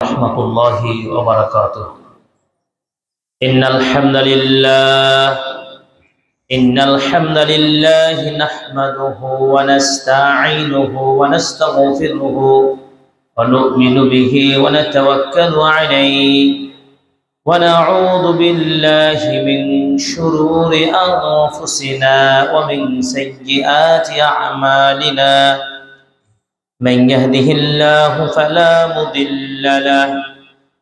ورحمة الله وبركاته. إن الحمد لله نحمده ونستعينه ونستغفره ونؤمن به ونتوكل عليه ونعوذ بالله من شرور أنفسنا ومن سيئات أعمالنا. من يهده الله فلا مضل له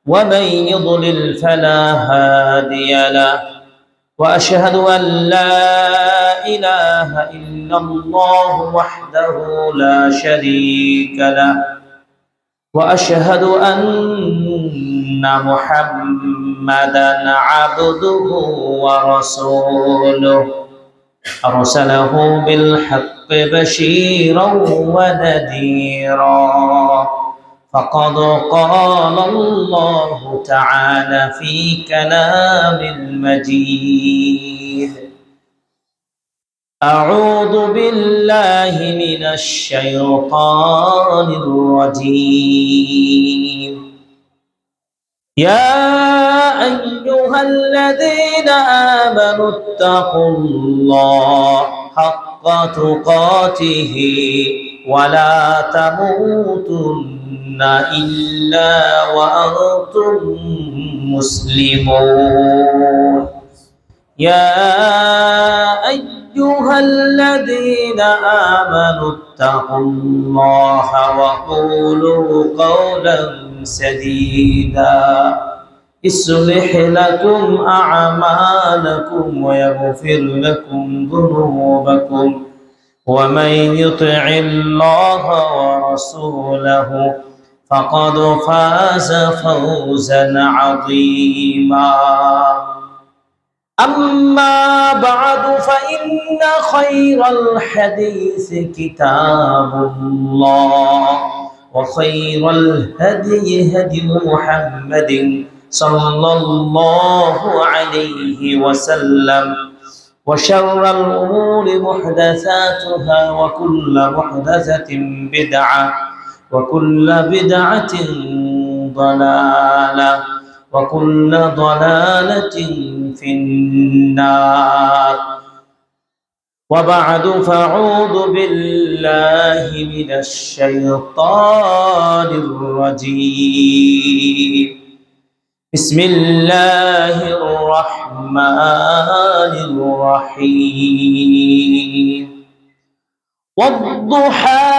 ومن يضلل فلا هادي له، وأشهد أن لا إله إلا الله وحده لا شريك له، وأشهد أن محمدا عبده ورسوله أرسله بالحق بشيرا ونذيرا. فقد قال الله تعالى في كلام المجيد: أعوذ بالله من الشيطان الرجيم. يا أيها الذين آمنوا اتقوا الله حق تقاته ولا تموتن إلا وأنتم مسلمون. يا أيها الذين آمنوا اتقوا الله وقولوا قولا سديدا يصلح لكم أعمالكم ويغفر لكم ذنوبكم، ومن يطع الله ورسوله فقد فاز فوزا عظيما. أما بعد، فإن خير الحديث كتاب الله، وخير الهدي هدي محمد صلى الله عليه وسلم، وشر الأمور محدثاتها، وكل محدثة بدعة، وكل بدعة ضلالة، وكل ضلالة في النار. وبعد، فأعوذ بالله من الشيطان الرجيم. بسم الله الرحمن الرحيم. والضحى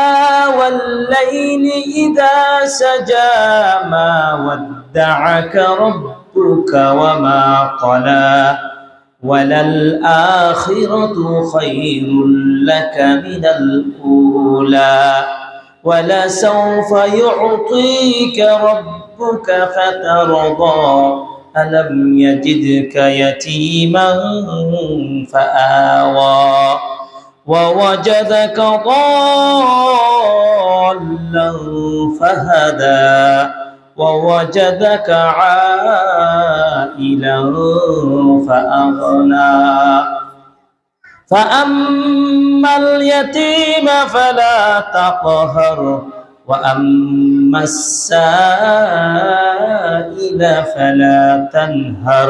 والليل إذا سجى ما ودعك ربك وما قلى، وللآخرة خير لك من الأولى، ولسوف يعطيك ربك فترضى، ألم يجدك يتيما فآوى، ووجدك ضالا فهدى، ووجدك عائلا فأغنى. فأما اليتيم فلا تقهر، وأما السائل فلا تنهر،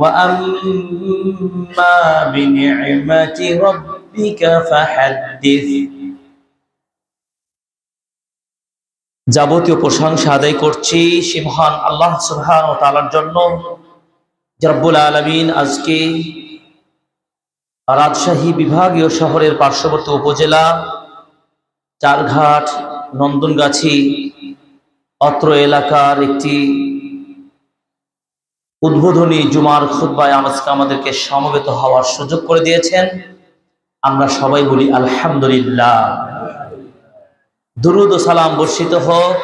وأما بنعمة ربك فحدث। যাবতীয় প্রশংসা আদায় করছি সে মহান আল্লাহ সুবহানাহু ওয়া তাআলার জন্য, যে রব্বুল আলামিন আজকে রাজশাহী বিভাগীয় শহরের পার্শ্ববর্তী উপজেলা চারঘাট নন্দনগাছি অত্র এলাকার একটি উদ্বোধনী জুমার খুতবায় আজকে আমাদেরকে সমবেত হওয়ার সুযোগ করে দিয়েছেন। আমরা সবাই বলি আলহামদুলিল্লাহ। দুরুদ ও সালাম বর্ষিত হোক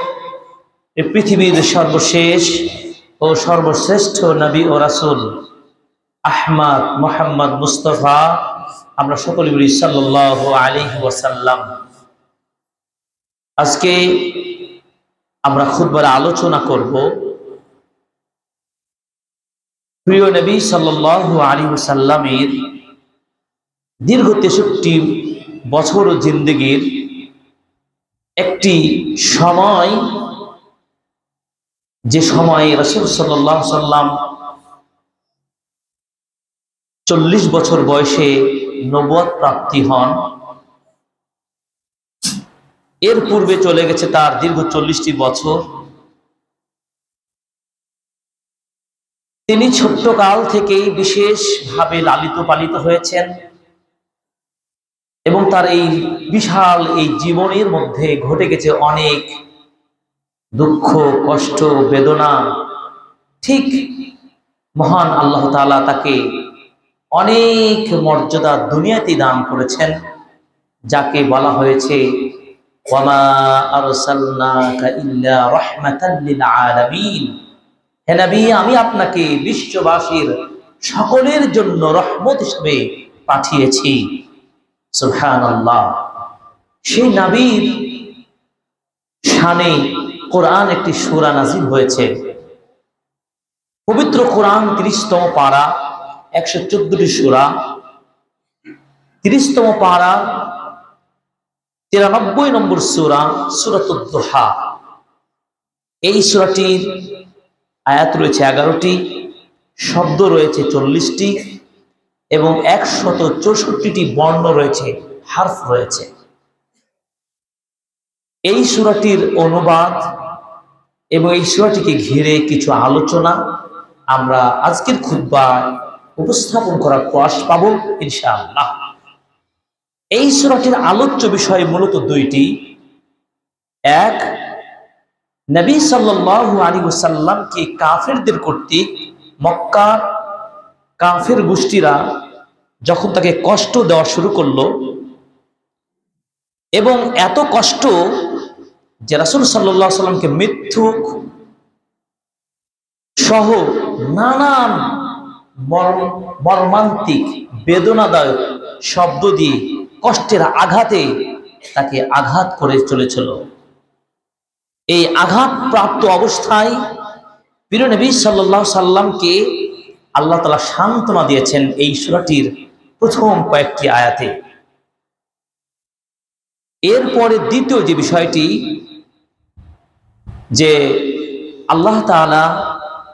এই পৃথিবীর সর্বশেষ ও সর্বশ্রেষ্ঠ নবী ও রাসূল আহমদ মুহাম্মদ মুস্তাফা, আমরা সকলে বলি সাল্লাল্লাহু আলাইহি ওয়াসাল্লাম। আজকে আমরা খুতবার আলোচনা করব প্রিয় নবী সাল্লাল্লাহু আলাইহি ওয়াসাল্লামের দীর্ঘ ৬৩ বছর জিন্দেগীর একটি সময় যে সময় রাসূল সাল্লাল্লাহু আলাইহি সাল্লাম 40 বছর বয়সে নবুয়ত প্রাপ্তি হন, এর পূর্বে চলে গেছে তার দীর্ঘ 40টি বছর। তিনি ছোট্ট কাল থেকেই বিশেষভাবে লালিত পালিত হয়েছেন এবং তার এই বিশাল এই জীবনের মধ্যে ঘটে গেছে অনেক দুঃখ, কষ্ট, বেদনা। ঠিক মহান আল্লাহ তাআলা তাকে অনেক মর্যাদা দুনিয়াতে দান করেছেন, যাকে বলা হয়েছে ওয়ামা আরসালনাকা ইল্লা রাহমাতাল লিল আলামিন। হে নবী, আমি আপনাকে বিশ্ববাসীর সকলের জন্য রহমত হিসেবে পাঠিয়েছি। সুবহানাল্লাহ। সেই নবীর শানে কোরআন একটি সূরা নাযিল হয়েছে। পবিত্র কোরআন 30তম পারা, 114টি সূরা। 30তম পারা 93 নম্বর সূরা, সূরাতুদ দুহা। এই সূরাটির আয়াত রয়েছে 11টি, শব্দ রয়েছে 40টি এবং 164টি বর্ণ রয়েছে, হারফ রয়েছে। এই সূরাটির অনুবাদ এবং এই সূরাটিকে ঘিরে কিছু আলোচনা আমরা আজকের খুতবায় উপস্থাপন করার প্রয়াস পাব ইনশাআল্লাহ। এই সূরাটির আলোচ্য বিষয় মূলত দুইটি। এক, নবী সাল্লাল্লাহু আলাইহি ওয়াসাল্লামকে কাফেরদের কর্তৃক মক্কার কাফের গোষ্ঠীরা যখন তাকে কষ্ট দেওয়া শুরু করলো, এবং এত কষ্ট যে রাসূল সাল্লাল্লাহু আলাইহি ওয়াসাল্লামকে মিথ্যুক সহ নানান মর্মান্তিক বেদনাদায়ক শব্দ দিয়ে কষ্টের আঘাতে তাকে আঘাত করে চলেছিল। এই আঘাত প্রাপ্ত অবস্থায় প্রিয় নবী সাল্লাল্লাহু আলাইহি সাল্লামকে আল্লাহ তাআলা সান্ত্বনা দিয়েছেন এই সূরাটির প্রথম কয়েকটি আয়াতে। এরপরে দ্বিতীয় যে বিষয়টি, যে আল্লাহ তাআলা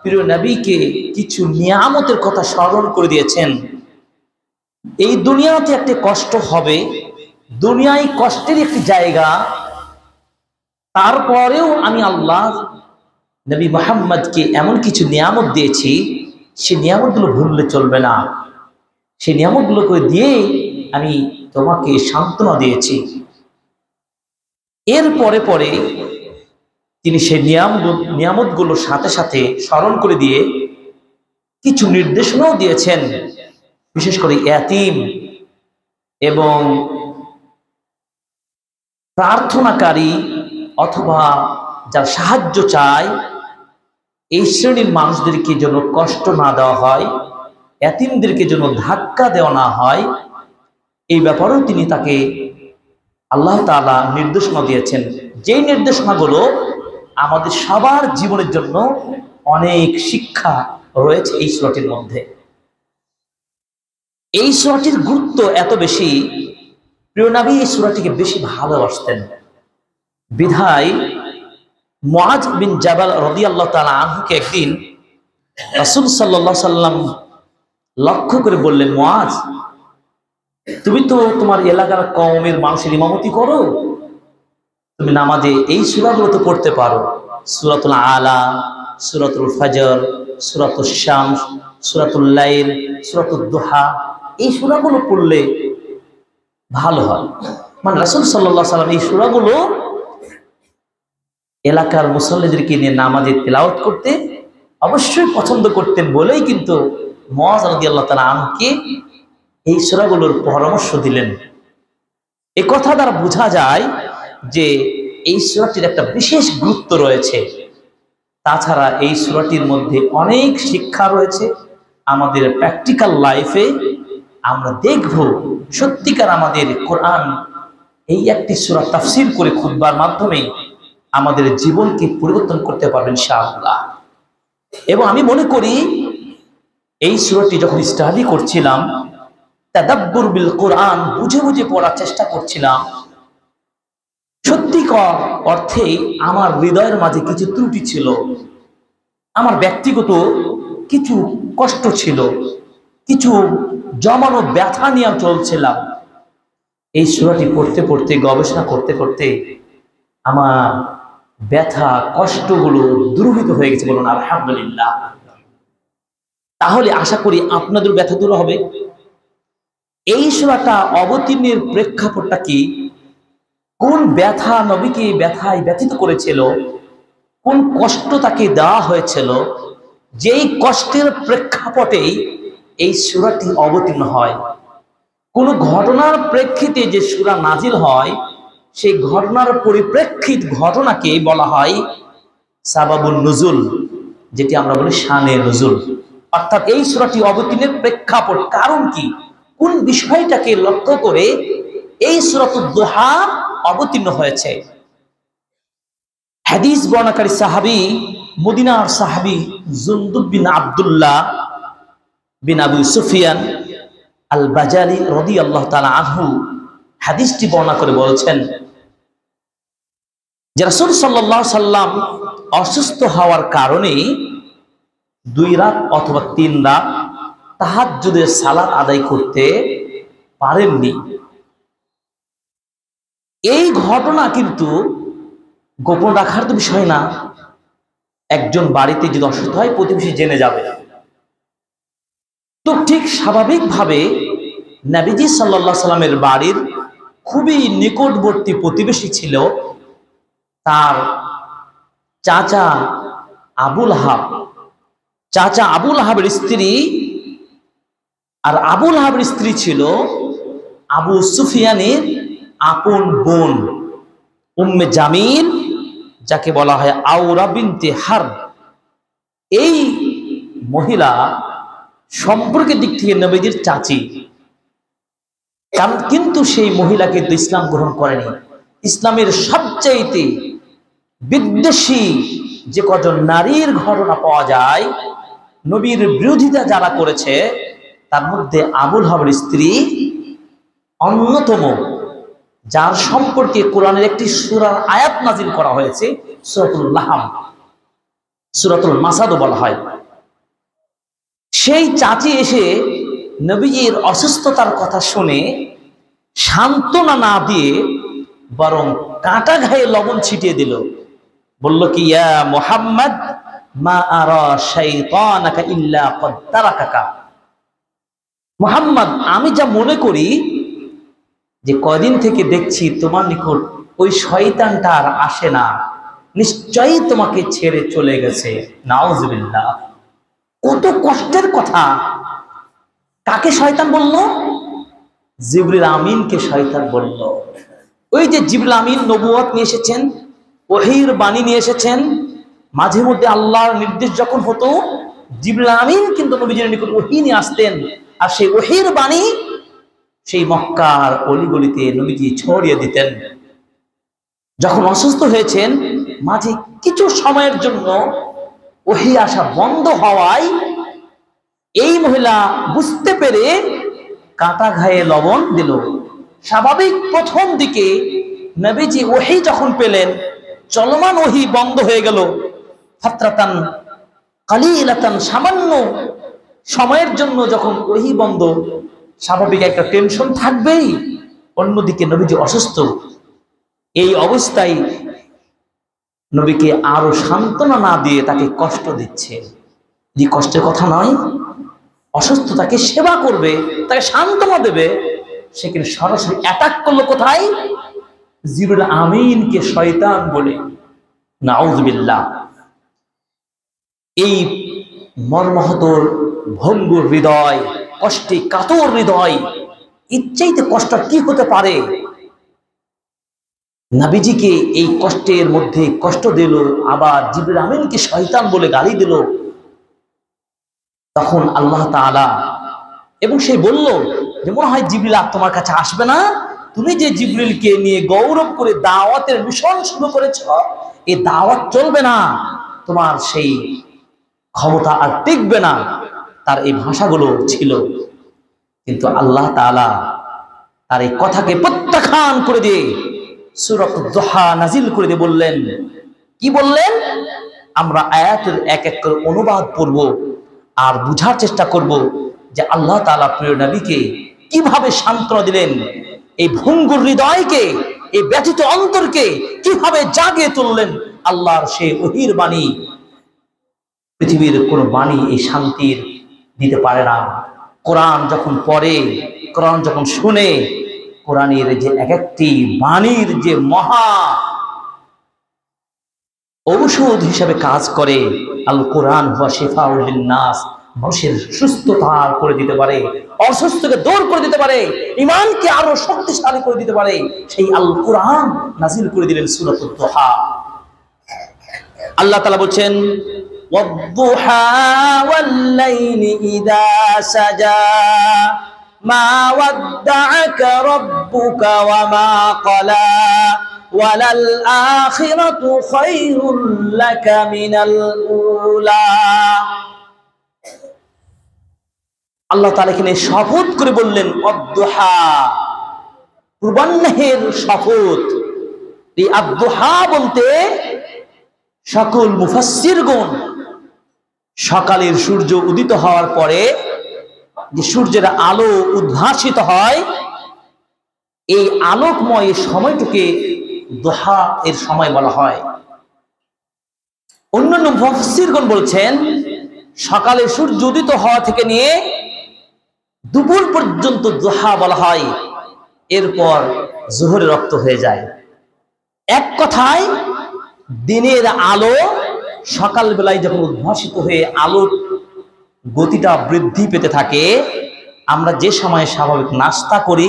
প্রিয় নবীকে কিছু নিয়ামতের কথা স্মরণ করে দিয়েছেন। এই দুনিয়াতে একটা কষ্ট হবে, দুনিয়ায় কষ্টের একটি জায়গা, তারপরেও আমি আল্লাহ নবী মুহাম্মদকে এমন কিছু নিয়ামত দিয়েছি, সেই নিয়ামতগুলো ভুললে চলবে না। সেই নিয়ামতগুলোকে দিয়ে আমি তোমাকে সান্ত্বনা দিয়েছি। এর পরে পরে তিনি সেই নিয়ামতগুলোর সাথে সাথে স্মরণ করে দিয়ে কিছু নির্দেশনাও দিয়েছেন, বিশেষ করে ইয়াতীম এবং প্রার্থনাকারী অথবা যার সাহায্য চায়, এই শ্রেণীর মানুষদেরকে যেন কষ্ট না দেওয়া হয়, ইয়াতীমদেরকে যেন ধাক্কা দেওয়া না হয়, এই ব্যাপারেও তিনি তাকে আল্লাহ তাআলা নির্দেশনা দিয়েছেন। যেই নির্দেশনাগুলো আমাদের সবার জীবনের জন্য অনেক শিক্ষা রয়েছে এই সূরাটির মধ্যে। এই সূরাটির গুরুত্ব এত বেশি, প্রিয় নবী এই সূরাটিকে বেশি ভালোবাসতেন বিধায় মুআজ বিন জাবাল রাদিয়াল্লাহু তাআলা আনহুকে একদিন রাসূল সাল্লাল্লাহু আলাইহি সাল্লাম লক্ষ্য করে বললেন, মুআজ, তুমি তো তোমার এলাকার কওমের মানুষের ইমামতি করো, তুমি নামাজে এই সূরাগুলো তো পড়তে পারো, সূরাতুল আলা, সূরাতুল ফজর, সূরাতুশ শামস, সূরাতুল লাইল, সূরাতুদ দুহা, এই সূরাগুলো পড়লে ভালো হয়। মানে রাসূল সাল্লাল্লাহু আলাইহি সাল্লাম এই সূরাগুলো এলাকার মুসল্লিদেরকে নিয়ে নামাজে তেলাওয়াত করতে অবশ্যই পছন্দ করতেন বলেই কিন্তু মুআজ রাদিয়াল্লাহু তাআলা আনহুকে এই সূরাগুলোর পরামর্শ দিলেন। এই কথা দ্বারা বোঝা যায় যে এই সূরাটির একটা বিশেষ গুরুত্ব রয়েছে। তাছাড়া এই সূরাটির মধ্যে অনেক শিক্ষা রয়েছে। আমাদের প্র্যাকটিক্যাল লাইফে আমরা দেখব সত্যিকার আমাদের কোরআন এই একটি সূরা তাফসীর করে খুতবার মাধ্যমে আমাদের জীবনকে পরিবর্তন করতে পারবেন ইনশাআল্লাহ। এবং আমি মনে করি এই সূরাটি যখন স্টাডি করছিলাম, তাদাব্বুর বিল কোরআন বুঝে বুঝে পড়ার চেষ্টা করছিলাম, সত্যিকার অর্থে আমার হৃদয়ের মাঝে কিছু ত্রুটি ছিল, আমার ব্যক্তিগত কিছু কষ্ট ছিল, কিছু জমানো ব্যথা নিয়ে আমি চলছিলাম। এই সূরাটি পড়তে পড়তে, গবেষণা করতে করতে আমার ব্যথা কষ্টগুলো দূরীভূত হয়ে গেছে। বলুন আলহামদুলিল্লাহ। তাহলে আশা করি আপনাদের ব্যথা দূর হবে। এই সূরাটা অবতীর্ণের প্রেক্ষাপটটা কি? কোন ব্যথা নবীকে ব্যথায় ব্যথিত করেছিল, কোন কষ্ট তাকে দেওয়া হয়েছিল, যেই কষ্টের প্রেক্ষাপটেই এই সূরাটি অবতীর্ণ হয়। কোন ঘটনার প্রেক্ষিতে যে সূরা নাজিল হয়, সেই ঘটনার পরিপ্রেক্ষিত ঘটনাকে বলা হয় সাবাবুন নুজুল, যেটি আমরা বলি শানে নুজুল। অর্থাৎ এই সূরাটি অবতীর্ণের প্রেক্ষাপট, কারণ কি, কোন বিষয়টাকে লক্ষ্য করে এই সূরাতুদ দুহা অবতীর্ণ হয়েছে। হাদিস বর্ণনাকারী সাহাবী, মদিনার সাহাবী জুনদুব বিন আব্দুল্লাহ বিন আবু সুফিয়ান আল বাজালি রাদিয়াল্লাহু তাআলা আনহু হাদিসটি বর্ণনা করে বলেছেন যে রাসূল সাল্লাল্লাহু আলাইহি সাল্লাম অসুস্থ হওয়ার কারণে 2 রাত অথবা 3 রাত তাহাজ্জুদের সালাত আদায় করতে পারেননি। এই ঘটনা কিন্তু গোপন রাখার তো বিষয় না। একজন বাড়িতে যদি অসুস্থ হয়, প্রতিবেশী জেনে যাবে। তো ঠিক স্বাভাবিকভাবে নবীজি সাল্লাল্লাহু আলাইহি সাল্লামের বাড়ির খুবই নিকটবর্তী প্রতিবেশী ছিল তার চাচা আবুল আহাব। চাচা আবুল আহাবের স্ত্রী, আর আবুল আহাবের স্ত্রী ছিল আবু সুফিয়ানের আপন বোন উম্মে জামিল, যাকে বলা হয় আওরা বিনতে হারব। এই মহিলা সম্পর্কের দিক থেকে নবীজির চাচি, কিন্তু সেই মহিলাকে তো ইসলাম গ্রহণ করেনি। ইসলামের সবচাইতে বিদ্বেষী যে কজন নারীর ঘটনা পাওয়া যায়, নবীর বিরোধিতা যারা করেছে, তার মধ্যে আবুল আহাবের স্ত্রী অন্যতম, যার সম্পর্কে কোরআনের একটি সূরার আয়াত নাজিল করা হয়েছে, সূরাতুল লাহাম, সূরাতুল মাসাদও বলা হয়। সেই চাচি এসে নবীজির অসুস্থতার কথা শুনে সান্ত্বনা না দিয়ে বরং কাঁটা ঘায়ে লবণ ছিটিয়ে দিল। বলল কি, ইয়া মুহাম্মদ মা আরা শাইতানাকা ইল্লা ক্বাদ তারাকাকা। মুহাম্মদ, আমি যা মনে করি যে কয়দিন থেকে দেখছি তোমার নিকট ওই শয়তানটা আর আসে না, নিশ্চয়ই তোমাকে ছেড়ে চলে গেছে। নাউজুবিল্লাহ। কত কষ্টের কথা! কাকে শয়তান বলল? জিবরিল আমিনকে শয়তান বলল। ওই যে জিবরিল আমিন নবুয়ত নিয়ে এসেছেন, ওহীর বাণী নিয়ে এসেছেন, মাঝে মধ্যে আল্লাহর নির্দেশ যখন হতো, জিবরিল আমিন কিন্তু নবীজির নিকট ওহী নিয়ে আসতেন, আর সেই ওহীর বাণী সেই মক্কার অলিগলিতে নবীজি ছড়িয়ে দিতেন। যখন অসুস্থ হয়েছেন, মাঝে কিছু সময়ের জন্য ওহী আসা বন্ধ হওয়ায় এই মহিলা বুঝতে পেরে কাঁটা ঘায়ে লবণ দিল। স্বাভাবিক প্রথম দিকে নবীজি ওহী যখন পেলেন, চলমান ওহী বন্ধ হয়ে গেল। ফাতরাতান কালিলাতান, সামান্য সময়ের জন্য যখন ওহী বন্ধ, স্বাভাবিক একটা টেনশন থাকবেই। অন্যদিকে নবীজি অসুস্থ, এই অবস্থায় নবীকে আরো সান্ত্বনা না দিয়ে তাকে কষ্ট দিচ্ছে। যে কষ্টের কথা নয়, অসুস্থ তাকে সেবা করবে, তাকে সান্ত্বনা দেবে, সেখানে সরাসরি অ্যাটাক করলো কোথায়? জিবরিল আমিনকে শয়তান বলে। নাউজুবিল্লাহ। এই মর্মাহতর ভঙ্গুর হৃদয়, কষ্টে কাতর হৃদয়, ইচ্ছাইতে কষ্ট কি হতে পারে? নবীজিকে এই কষ্টের মধ্যে কষ্ট দিল, আবার জিবরিল আমিনকে শয়তান বলে গালি দিল। তখন আল্লাহ তাআলা, এবং সে বলল যে মনে হয় জিবরিল আর তোমার কাছে আসবে না, তুমি যে জিবরিলকে নিয়ে গৌরব করে দাওয়াতের মিশন শুরু করেছ, এই দাওয়াত চলবে না, তোমার সেই ক্ষমতা আর টিকবে না। তার এই ভাষাগুলো ছিল। কিন্তু আল্লাহ তাআলা তার এই কথাকে প্রত্যাখ্যান করে দিয়ে সূরাতুদ দুহা নাজিল করে দিয়ে বললেন, কি বললেন? আমরা আয়াতের এক এক করে অনুবাদ পড়ব আর বুঝার চেষ্টা করব যে আল্লাহ তাআলা প্রিয় নবীকে কিভাবে সান্ত্বনা দিলেন, এই ভঙ্গুর হৃদয়কে, এই ব্যথিত অন্তরকে কিভাবে জাগিয়ে তুললেন। আল্লাহর সেই ওহীর বাণী, পৃথিবীর কোনো বাণী এই শান্তির দিতে পারে না। কোরআন যখন পড়ে, কোরআন যখন শুনে, কোরআনের যে এক একটি বাণীর যে মহা ঔষধ হিসেবে কাজ করে। আল কোরআন হুয়া শিফাউল লিন্নাস, মানুষের সুস্থতা করে দিতে পারে, অসুস্থকে দূর করে দিতে পারে, ঈমানকে আরো শক্তিশালী করে দিতে পারে। সেই আল কোরআন নাজিল করে দিলেন সূরাতুদ দুহা। আল্লাহ তাআলা বলেন ওয়াদ-দুহা ওয়াল-লাইলি ইযা সাজা মা ওয়াদ্দা'আকা রাব্বুকা ওয়া মা ক্বালা ওয়ালাল আখিরাতু খায়রুল লাকা মিনাল উলা। আল্লাহ তাআলা এখানে শপথ করে বললেন ওয়াদ-দুহা, পূর্বাহ্নের শপথ। এই আদ-দুহা বলতে সকল মুফাসসিরগণ সকালের সূর্য উদিত হওয়ার পরে যে সূর্যের আলো উদ্ভাসিত হয়, এই আলোকময় সময়টুকে দুহা এর সময় বলা হয়। অন্যান্য মুফাসসিরগণ বলছেন সকালে সূর্য উদিত হওয়া থেকে নিয়ে দুপুর পর্যন্ত দুহা বলা হয়, এরপর জোহরে রক্ত হয়ে যায়। এক কথায় দিনের আলো সকাল বেলায় যখন উদ্ভাসিত হয়ে আলোর গতিটা বৃদ্ধি পেতে থাকে, আমরা যে সময় স্বাভাবিক নাস্তা করি,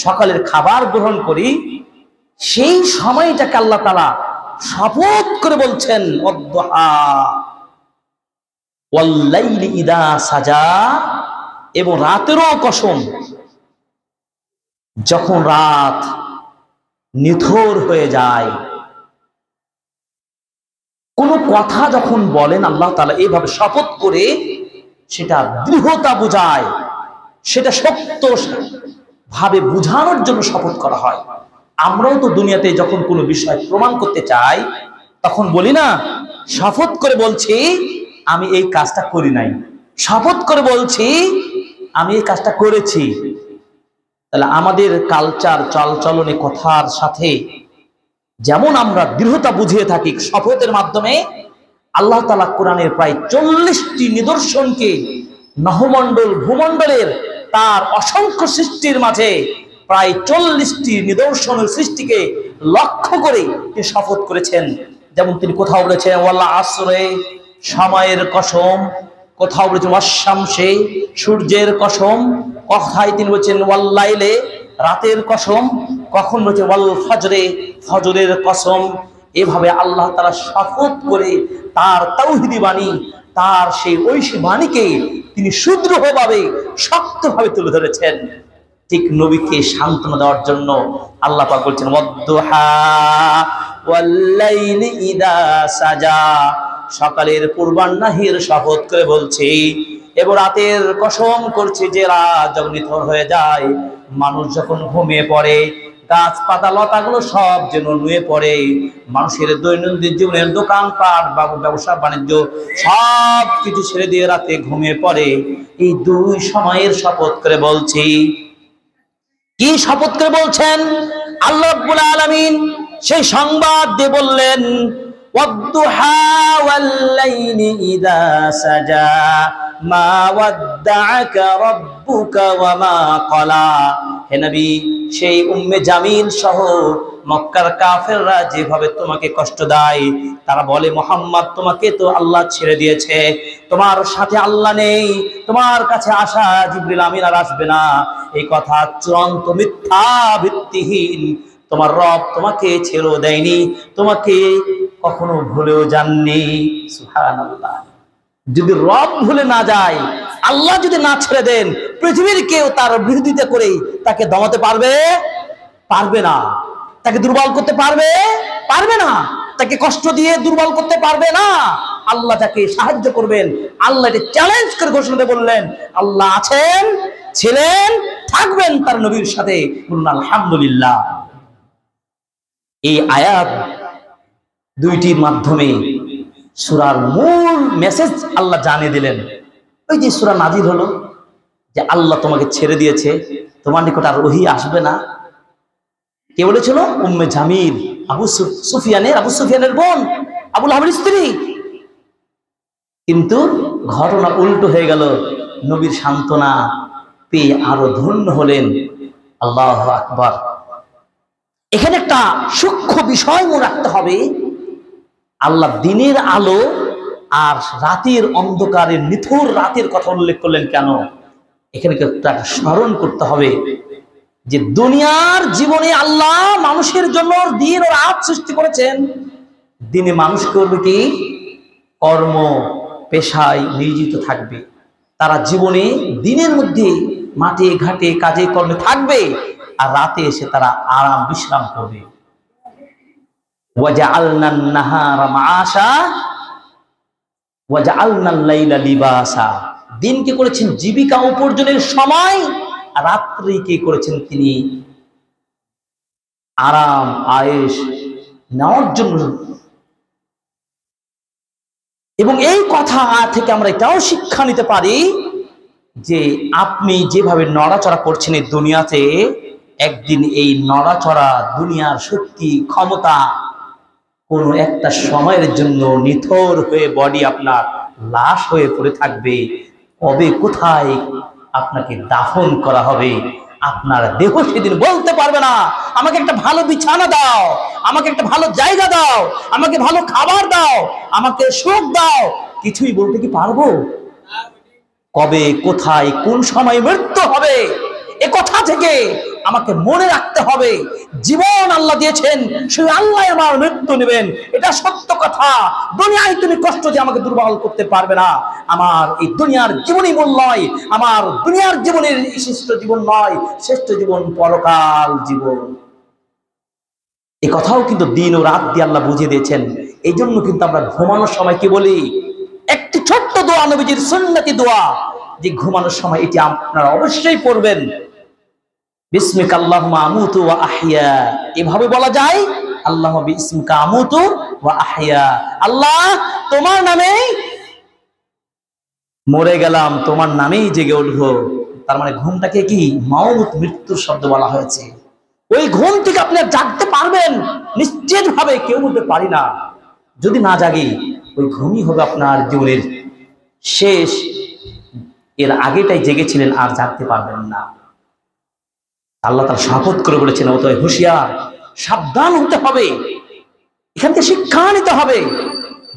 সকালের খাবার গ্রহণ করি, সেই সময়টাকে আল্লাহ তাআলা শপথ করে বলছেন ওয়াদ-দুহা ওয়াল-লাইলি ইযা সাজা, এবং রাতেরও কসম, যখন রাত নিথর হয়ে যায়। কোন কথা যখন বলেন আল্লাহ তাআলা এইভাবে শপথ করে, সেটা দৃঢ়তা বোঝায়, সেটা সত্য ভাবে বুঝানোর জন্য শপথ করা হয়। আমরাও তো দুনিয়াতে যখন কোনো বিষয় প্রমাণ করতে চাই, তখন বলি না, শপথ করে বলছি আমি এই কাজটা করি নাই, শপথ করে বলছি আমি এই কাজটা করেছি। তাহলে আমাদের কালচার, চালচলনে, কথার সাথে যেমন আমরা দৃঢ়তা বুঝিয়ে থাকি শপথের মাধ্যমে, আল্লাহ তাআলা কোরআনের প্রায় 40টি নিদর্শনকে নভমণ্ডল ভূমণ্ডলের তার অসংখ্য সৃষ্টির মাঝে প্রায় 40টি নিদর্শনের সৃষ্টিকে লক্ষ্য করে তিনি শপথ করেছেন। যেমন তিনি কোথাও বলেছেন ওয়াল আসরে, সময়ের কসম, কোথাও বলেছেন ওয়াশ-শামসে, সূর্যের কসম, কথায় তিনি বলেছেন ওয়াল লাইলে, রাতের কসম, কখন বলেছেন ওয়াল ফজরে, ফজরের কসম। এভাবে আল্লাহ তাআলা শপথ করে তার তাওহীদি বাণী, তার সেই ঐশী বাণীকে তিনি সুদৃঢ়ভাবে, শক্তভাবে তুলে ধরেছেন। ঠিক নবীকে সান্ত্বনা দেওয়ার জন্য আল্লাহ পাক বলছেন ওয়াদ-দুহা ওয়াল-লাইলি ইযা সাজা, সকালের পূর্বাহ্নের শপথ করে বলছি, এবং রাতের কসম করছি যে রাত যখন নিথর হয়ে যায়, মানুষ যখন ঘুমিয়ে পড়ে, গাছপাতা লতাগুলো সব যেন নুয়ে পড়ে, মানুষের দৈনন্দিন জীবনের দোকানপাট, ব্যবসা বাণিজ্য সব কিছু ছেড়ে দিয়ে রাতে ঘুমিয়ে পড়ে। এই দুই সময়ের শপথ করে বলছি। কি শপথ করে বলছেন? আল্লাহ রাব্বুল আলামিন সেই সংবাদ দিয়ে বললেন ওয়াদ-দুহা ওয়াল-লাইলি ইযা সাজা মা ওয়াদ্দা'আকা রাব্বুকা ওয়া মা ক্বালা। হে নবী, সেই উম্মে জামিল সহ মক্কার কাফেররা যেভাবে তোমাকে কষ্ট দেয়, তারা বলে মুহাম্মদ তোমাকে তো আল্লাহ ছেড়ে দিয়েছে, তোমার সাথে আল্লাহ নেই, তোমার কাছে আসা জিবরিল আমিন আর আসবে না। এই কথা চূড়ান্ত মিথ্যা, ভিত্তিহীন। তোমার রব তোমাকে ছেড়েও দেয়নি, তোমাকে কখনো ভুলেও যাননি। সুবহানাল্লাহ। যদি রব ভুলে না যায়, আল্লাহ যদি না ছেড়ে দেন, পৃথিবীর কেউ তার বিরোধিতা করে তাকে দমাতে পারবে? পারবে না। তাকে দুর্বল করতে পারবে? পারবে না। তাকে কষ্ট দিয়ে দুর্বল করতে পারবে না। আল্লাহ তাকে সাহায্য করবেন। আল্লাহ এটা চ্যালেঞ্জ করে ঘোষণা দিয়ে বললেন আল্লাহ আছেন, ছিলেন, থাকবেন তার নবীর সাথে। বলুন আলহামদুলিল্লাহ। এই আয়াত দুইটির মাধ্যমে সূরার মূল মেসেজ আল্লাহ জানিয়ে দিলেন। ওই যে সূরা নাজিল হলো যে আল্লাহ তোমাকে ছেড়ে দিয়েছে, তোমার নিকট আর ওহী আসবে না। কে বলেছিল? উম্মে জামিল, আবু সুফিয়ানের বোন, আবু লাহাবের স্ত্রী। কিন্তু ঘটনা উল্টো হয়ে গেল। নবীর সান্ত্বনা পেয়ে আরো ধন্য হলেন। আল্লাহু আকবার। এখানে একটা সূক্ষ্ম বিষয় মনে রাখতে হবে। আল্লাহ দিনের আলো আর রাতের অন্ধকারের, নিথুর রাতের কথা উল্লেখ করলেন কেন? এখানে একটা স্মরণ করতে হবে যে দুনিয়ার জীবনে আল্লাহ মানুষের জন্য দিন ও রাত সৃষ্টি করেছেন। দিনে মানুষ করবে কি? কর্ম পেশায় নিয়োজিত থাকবে। তারা জীবনে দিনের মধ্যে মাঠে ঘাটে কাজে কর্মে থাকবে, আর রাতে এসে তারা আরাম বিশ্রাম করবে। ওয়াজআলনান নাহারা মাআশা ওয়াজআলনাল লাইলা লিবাসা। দিনকে করেছেন জীবিকা উপার্জনের সময়, আর রাত্রিকে করেছেন তিনি আরাম আয়েশ নেওয়ার জন্য। এবং এই কথা থেকে আমরা এটাও শিক্ষা নিতে পারি যে আপনি যেভাবে নড়াচড়া করছেন এই দুনিয়াতে, একদিন এই নড়াচড়া দুনিয়ার শক্তি ক্ষমতা কোনো একটা সময়ের জন্য নিথর হয়ে বডি আপনার লাশ হয়ে পড়ে থাকবে। কবে কোথায় আপনাকে দাফন করা হবে আপনার দেহ সেদিন বলতে পারবে না। আমাকে একটা ভালো বিছানা দাও, আমাকে একটা ভালো জায়গা দাও, আমাকে ভালো খাবার দাও, আমাকে সুখ দাও, কিছুই বলতে কি পারবো? কবে কোথায় কোন সময় মৃত্যু হবে এ কথা থেকে আমাকে মনে রাখতে হবে। জীবন আল্লাহ দিয়েছেন, সেই আল্লাহ আমার মৃত্যু নেবেন, এটা সত্য কথা। দুনিয়ায় তুমি কষ্ট দিয়ে আমাকে দুর্বল করতে পারবে না। আমার এই দুনিয়ার জীবনই মূল নয়, আমার দুনিয়ার জীবনের শ্রেষ্ঠ জীবন নয়, শ্রেষ্ঠ জীবন পরকাল জীবন। এই কথাও কিন্তু দিন ও রাত দিয়ে আল্লাহ বুঝিয়ে দিয়েছেন। এই জন্য কিন্তু আমরা ঘুমানোর সময় কি বলি? একটি ছোট্ট দোয়া, নবীজির সুন্নতি দোয়া, যে ঘুমানোর সময় এটি আপনারা অবশ্যই পড়বেন। বিসমিকা আল্লাহুম্মা আমুতু ওয়া আহইয়া। এভাবে বলা যায়, আল্লাহুম্মা বিসমিকা আমুতু ওয়া আহইয়া। আল্লাহ তোমার নামে মরে গেলাম, তোমার নামেই জেগে উঠবো। তার মানে ঘুমটাকে কি মাউত, মৃত্যুর শব্দ বলা হয়েছে। ওই ঘুম থেকে আপনি জাগতে পারবেন নিশ্চিত ভাবে, কেউ বলতে পারি না। যদি না জাগে, ওই ঘুমই হবে আপনার জীবনের শেষ। এর আগেটাই জেগেছিলেন, আর জাগতে পারবেন না। আল্লাহ তাআলা শপথ করে বলেছেন, অতএব হুঁশিয়ার, সাবধান হতে হবে। এখান থেকে শিক্ষা নিতে হবে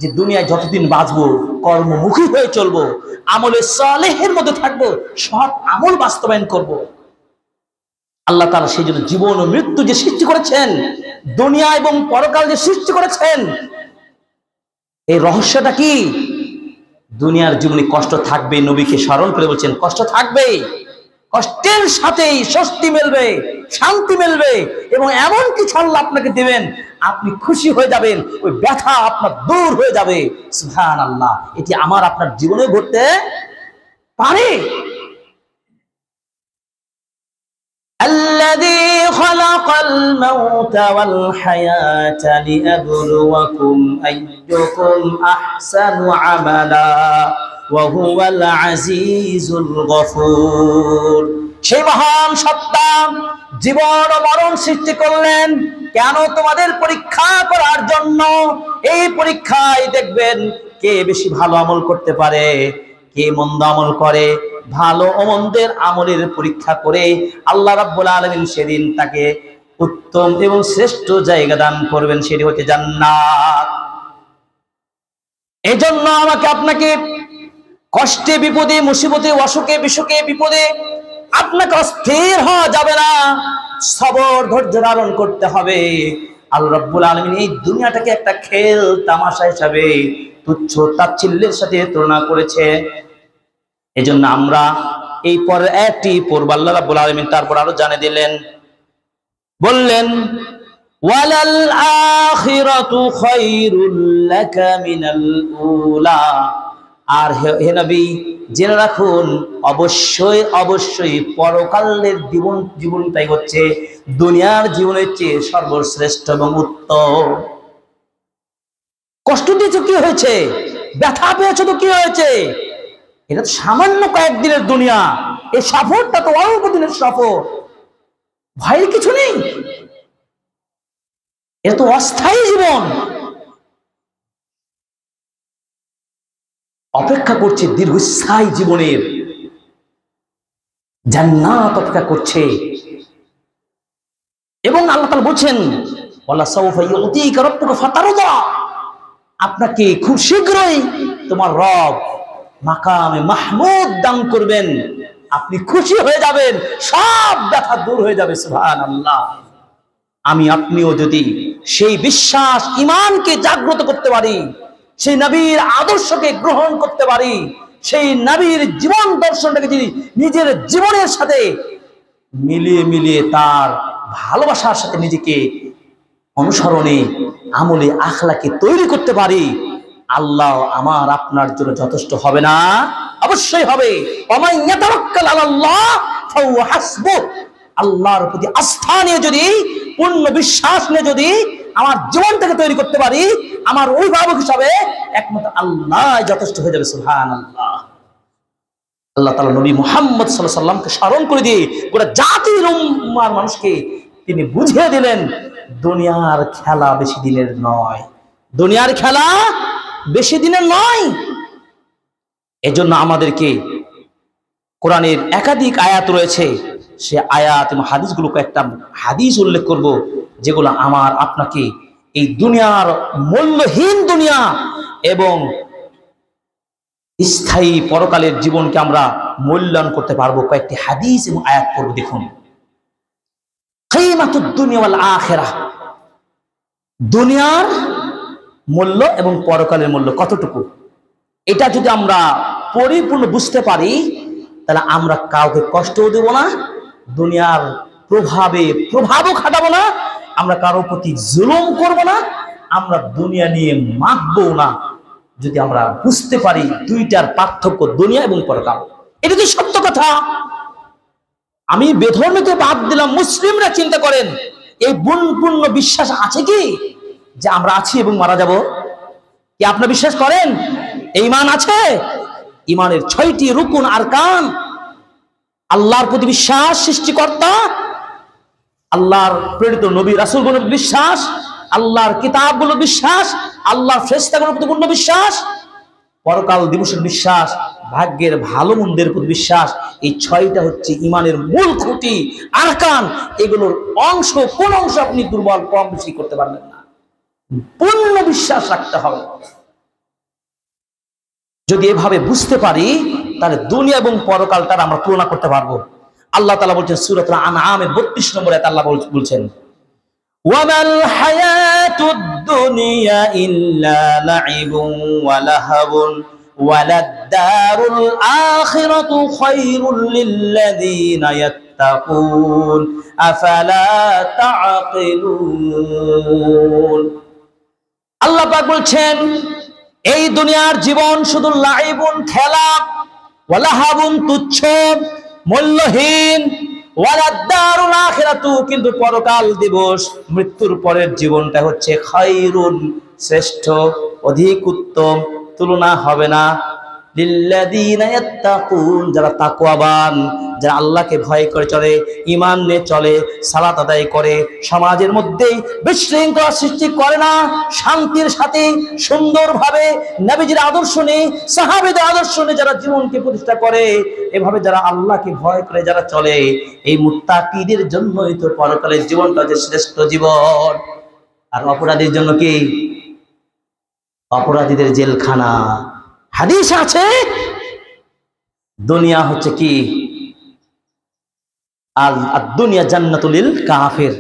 যে দুনিয়ায় যতদিন বাঁচবো কর্মমুখী হয়ে চলবো, আমলে সালেহের মধ্যে থাকবো, সৎ আমল বাস্তবায়ন করব। আল্লাহ তাআলা সেই জন্য জীবন ও মৃত্যু যে সৃষ্টি করেছেন, দুনিয়া এবং পরকাল যে সৃষ্টি করেছেন, এই রহস্যটা কি? দুনিয়ার জীবনে কষ্ট থাকবে, নবীকে স্মরণ করে বলছেন কষ্ট থাকবে, কষ্টের সাথেই স্বস্তি মিলবে, শান্তি মিলবে, এবং এমন কিছু আল্লাহ আপনাকে দেবেন, আপনি খুশি হয়ে যাবেন, ওই ব্যথা আপনার দূর হয়ে যাবে। সুবহানাল্লাহ। এটি আমার আপনার জীবনে ঘটতে পারে। الذي خلق الموت والحياة ليبلوكم أيكم أحسن عملا وهو العزيز الغفور। সেই মহান সত্তা জীবন ও মরণ সৃষ্টি করলেন কেন? তোমাদের পরীক্ষা করার জন্য। এই পরীক্ষায় দেখবেন কে বেশি ভালো আমল করতে পারে, কে মন্দ আমল করে। ভালো ও মন্দের আমলের পরীক্ষা করে আল্লাহ রাব্বুল আলামিন সেদিন তাকে উত্তম এবং শ্রেষ্ঠ জায়গা দান করবেন, সেটি হচ্ছে জান্নাত। এজন্য আমাকে আপনাকে কষ্টে বিপদে মুসিবতে অসুখে বিসুখে বিপদে আপনাকে অস্থির হওয়া যাবে না, সবর ধৈর্য ধারণ করতে হবে। আল্লাহ রাব্বুল আলামিন এই দুনিয়াটাকে একটা খেল তামাশা হিসাবে তুচ্ছ তাচ্ছিল্যের সাথে তুলনা করেছে। এজন্য আমরা এই পরে একটি পূর্ব আল্লাহ রাব্বুল আলামিন তারপর আরো জানিয়ে দিলেন, বললেন ওয়ালাল আখিরাতু খায়রুল লাকা মিনাল উলা। আর হে নবী জেনে রাখুন, অবশ্যই অবশ্যই পরকালের জীবনটাই হচ্ছে দুনিয়ার জীবনের চেয়ে সর্বশ্রেষ্ঠ এবং উত্তম। কষ্ট দিয়েছো কি হয়েছে, ব্যথা পেয়েছো তো কি হয়েছে, এটা তো সামান্য কয়েকদিনের দুনিয়া, এই সফরটা তো অল্প দিনের সফর, ভয়ের কিছু নেই, এটা তো অস্থায়ী জীবন। অপেক্ষা করছে দীর্ঘস্থায়ী জীবনের, জান্নাত অপেক্ষা করছে। এবং আল্লাহ তাআলা বলছেন ওয়ালা সাউফা ইউতিকা রাব্বুকা ফাতারদা, আপনাকে খুব শীঘ্রই তোমার রব মাকামে মাহমুদ দান করবেন, আপনি খুশি হয়ে যাবেন, সব ব্যথা দূর হয়ে যাবে। সুবহানাল্লাহ। আমি আপনিও যদি সেই বিশ্বাস ঈমানকে জাগ্রত করতে পারি, সেই নবীর আদর্শকে গ্রহণ করতে পারি, সেই নবীর জীবন দর্শনটাকে যদি নিজের জীবনের সাথে মিলিয়ে মিলিয়ে তার ভালোবাসার সাথে নিজেকে অনুসরণে আমলে আখলাকে তৈরি করতে পারি, আল্লাহ আমার আপনার জন্য যথেষ্ট হবে না? অবশ্যই হবে। ওয়ামান ইয়াতাওয়াক্কাল আলাল্লাহ ফাহুয়া হাসবুহ, আল্লাহর প্রতি আস্থা নিয়ে যদি, পূর্ণ বিশ্বাস নিয়ে যদি আমার জীবনটাকে তৈরি করতে পারি, আমার অভিভাবক হিসাবে একমাত্র আল্লাহ যথেষ্ট হয়ে যাবে। সুবহানাল্লাহ। আল্লাহ তাআলা নবী মুহাম্মদ সাল্লাল্লাহু আলাইহি ওয়াসাল্লামকে স্মরণ করে দিয়ে গোটা জাতির উম্মার মানুষকে তিনি বুঝিয়ে দিলেন দুনিয়ার খেলা বেশি দিনের নয়, দুনিয়ার খেলা বেশি দিনের নয়। এজন্য আমাদেরকে কোরআনের একাধিক আয়াত রয়েছে, সে আয়াত এবং হাদিসগুলোকে একটা হাদিস উল্লেখ করব যেগুলো আমার আপনাকে এই দুনিয়ার মূল্যহীন দুনিয়া এবং স্থায়ী পরকালের জীবনকে আমরা মূল্যায়ন করতে পারবো। কয়েকটি হাদিস এবং আয়াত পড়ব। দেখুন, কিমাতুদ দুনিয়া ওয়াল আখিরাহ, দুনিয়ার মূল্য এবং পরকালের মূল্য কতটুকু, এটা যদি আমরা পরিপূর্ণ বুঝতে পারি তাহলে আমরা কাউকে কষ্টও দেব না, দুনিয়ার প্রভাবও খাটাবো না, আমরা কারোর প্রতি জুলুম করব না, আমরা দুনিয়া নিয়ে মাখবো না। যদি আমরা বুঝতে পারি দুইটার পার্থক্য দুনিয়া এবং পরকাল, এটা কি সত্য কথা। আমি বেধর্মীকে বাদ দিলাম, মুসলিমরা চিন্তা করেন এই পূর্ণ বিশ্বাস আছে কি যে আমরা আছি এবং মারা যাব? কি আপনি বিশ্বাস করেন এই ঈমান আছে? ঈমানের 6টি রুকুন আরকান, আল্লাহর প্রতি বিশ্বাস, সৃষ্টিকর্তা, আল্লাহর প্রেরিত নবী রাসূলগণের বিশ্বাস, আল্লাহর কিতাবগুলো বিশ্বাস, আল্লাহর ফেরেশতাগুলোর প্রতি পূর্ণ বিশ্বাস, পরকাল দিবসের বিশ্বাস, ভাগ্যের ভালো মন্দের প্রতি বিশ্বাস। এই 6টা হচ্ছে ঈমানের মূল খুঁটি, আরকান। এগুলোর অংশ কোন অংশ আপনি দুর্বল কম বেশি করতে পারবেন না, পূর্ণ বিশ্বাস রাখতে হবে। যদি এভাবে বুঝতে পারি তাহলে দুনিয়া এবং পরকালটা আমরা তুলনা করতে পারবো। আল্লাহ তাআলা বলছেন সূরাতুল আনআমের 32 নম্বর আয়াতে আল্লাহ বলছেন ওয়ামাল হায়াতুদ দুনিয়া ইল্লা লাইবুন ওয়া লাহাবুন ওয়ালাদ-দারুল আখিরাতু খায়রুল লিল্লাযীনা ইয়াত্তাকুন আফালা তা'কিলুন। আল্লাহ পাক বলছেন এই দুনিয়ার জীবন শুধু লাইবুন খেলা, ওয়ালাহাবুন তুচ্ছ মূল্যহীন, ওয়ালাদ-দারুল আখিরাতু কিন্তু পরকাল দিবস মৃত্যুর পরের জীবনটা হচ্ছে খায়রুন শ্রেষ্ঠ, অধিক উত্তম, তুলনা হবে না। লিল্লাযীনা ইয়াত্তাকুন যারা তাকওয়াবান, যারা আল্লাহকে ভয় করে চলে, ঈমান নিয়ে চলে, সালাত আদায় করে, সমাজের মধ্যে বিশৃঙ্খলা সৃষ্টি করে না, শান্তির সাথে সুন্দরভাবে নবীজির আদর্শ নিয়ে, সাহাবীদের আদর্শ নিয়ে যারা জীবনকে প্রতিষ্ঠা করে, এভাবে যারা আল্লাহকে ভয় করে যারা চলে, এই মুত্তাকিদের জন্যই তো পরকালের জীবনটা যে শ্রেষ্ঠ জীবন। আর অপরাধীর জন্য কি? অপরাধীদের জেলখানা। হাদিস আছে দুনিয়া হচ্ছে কি, আর দুনিয়া জান্নাতুল লিল কাফির,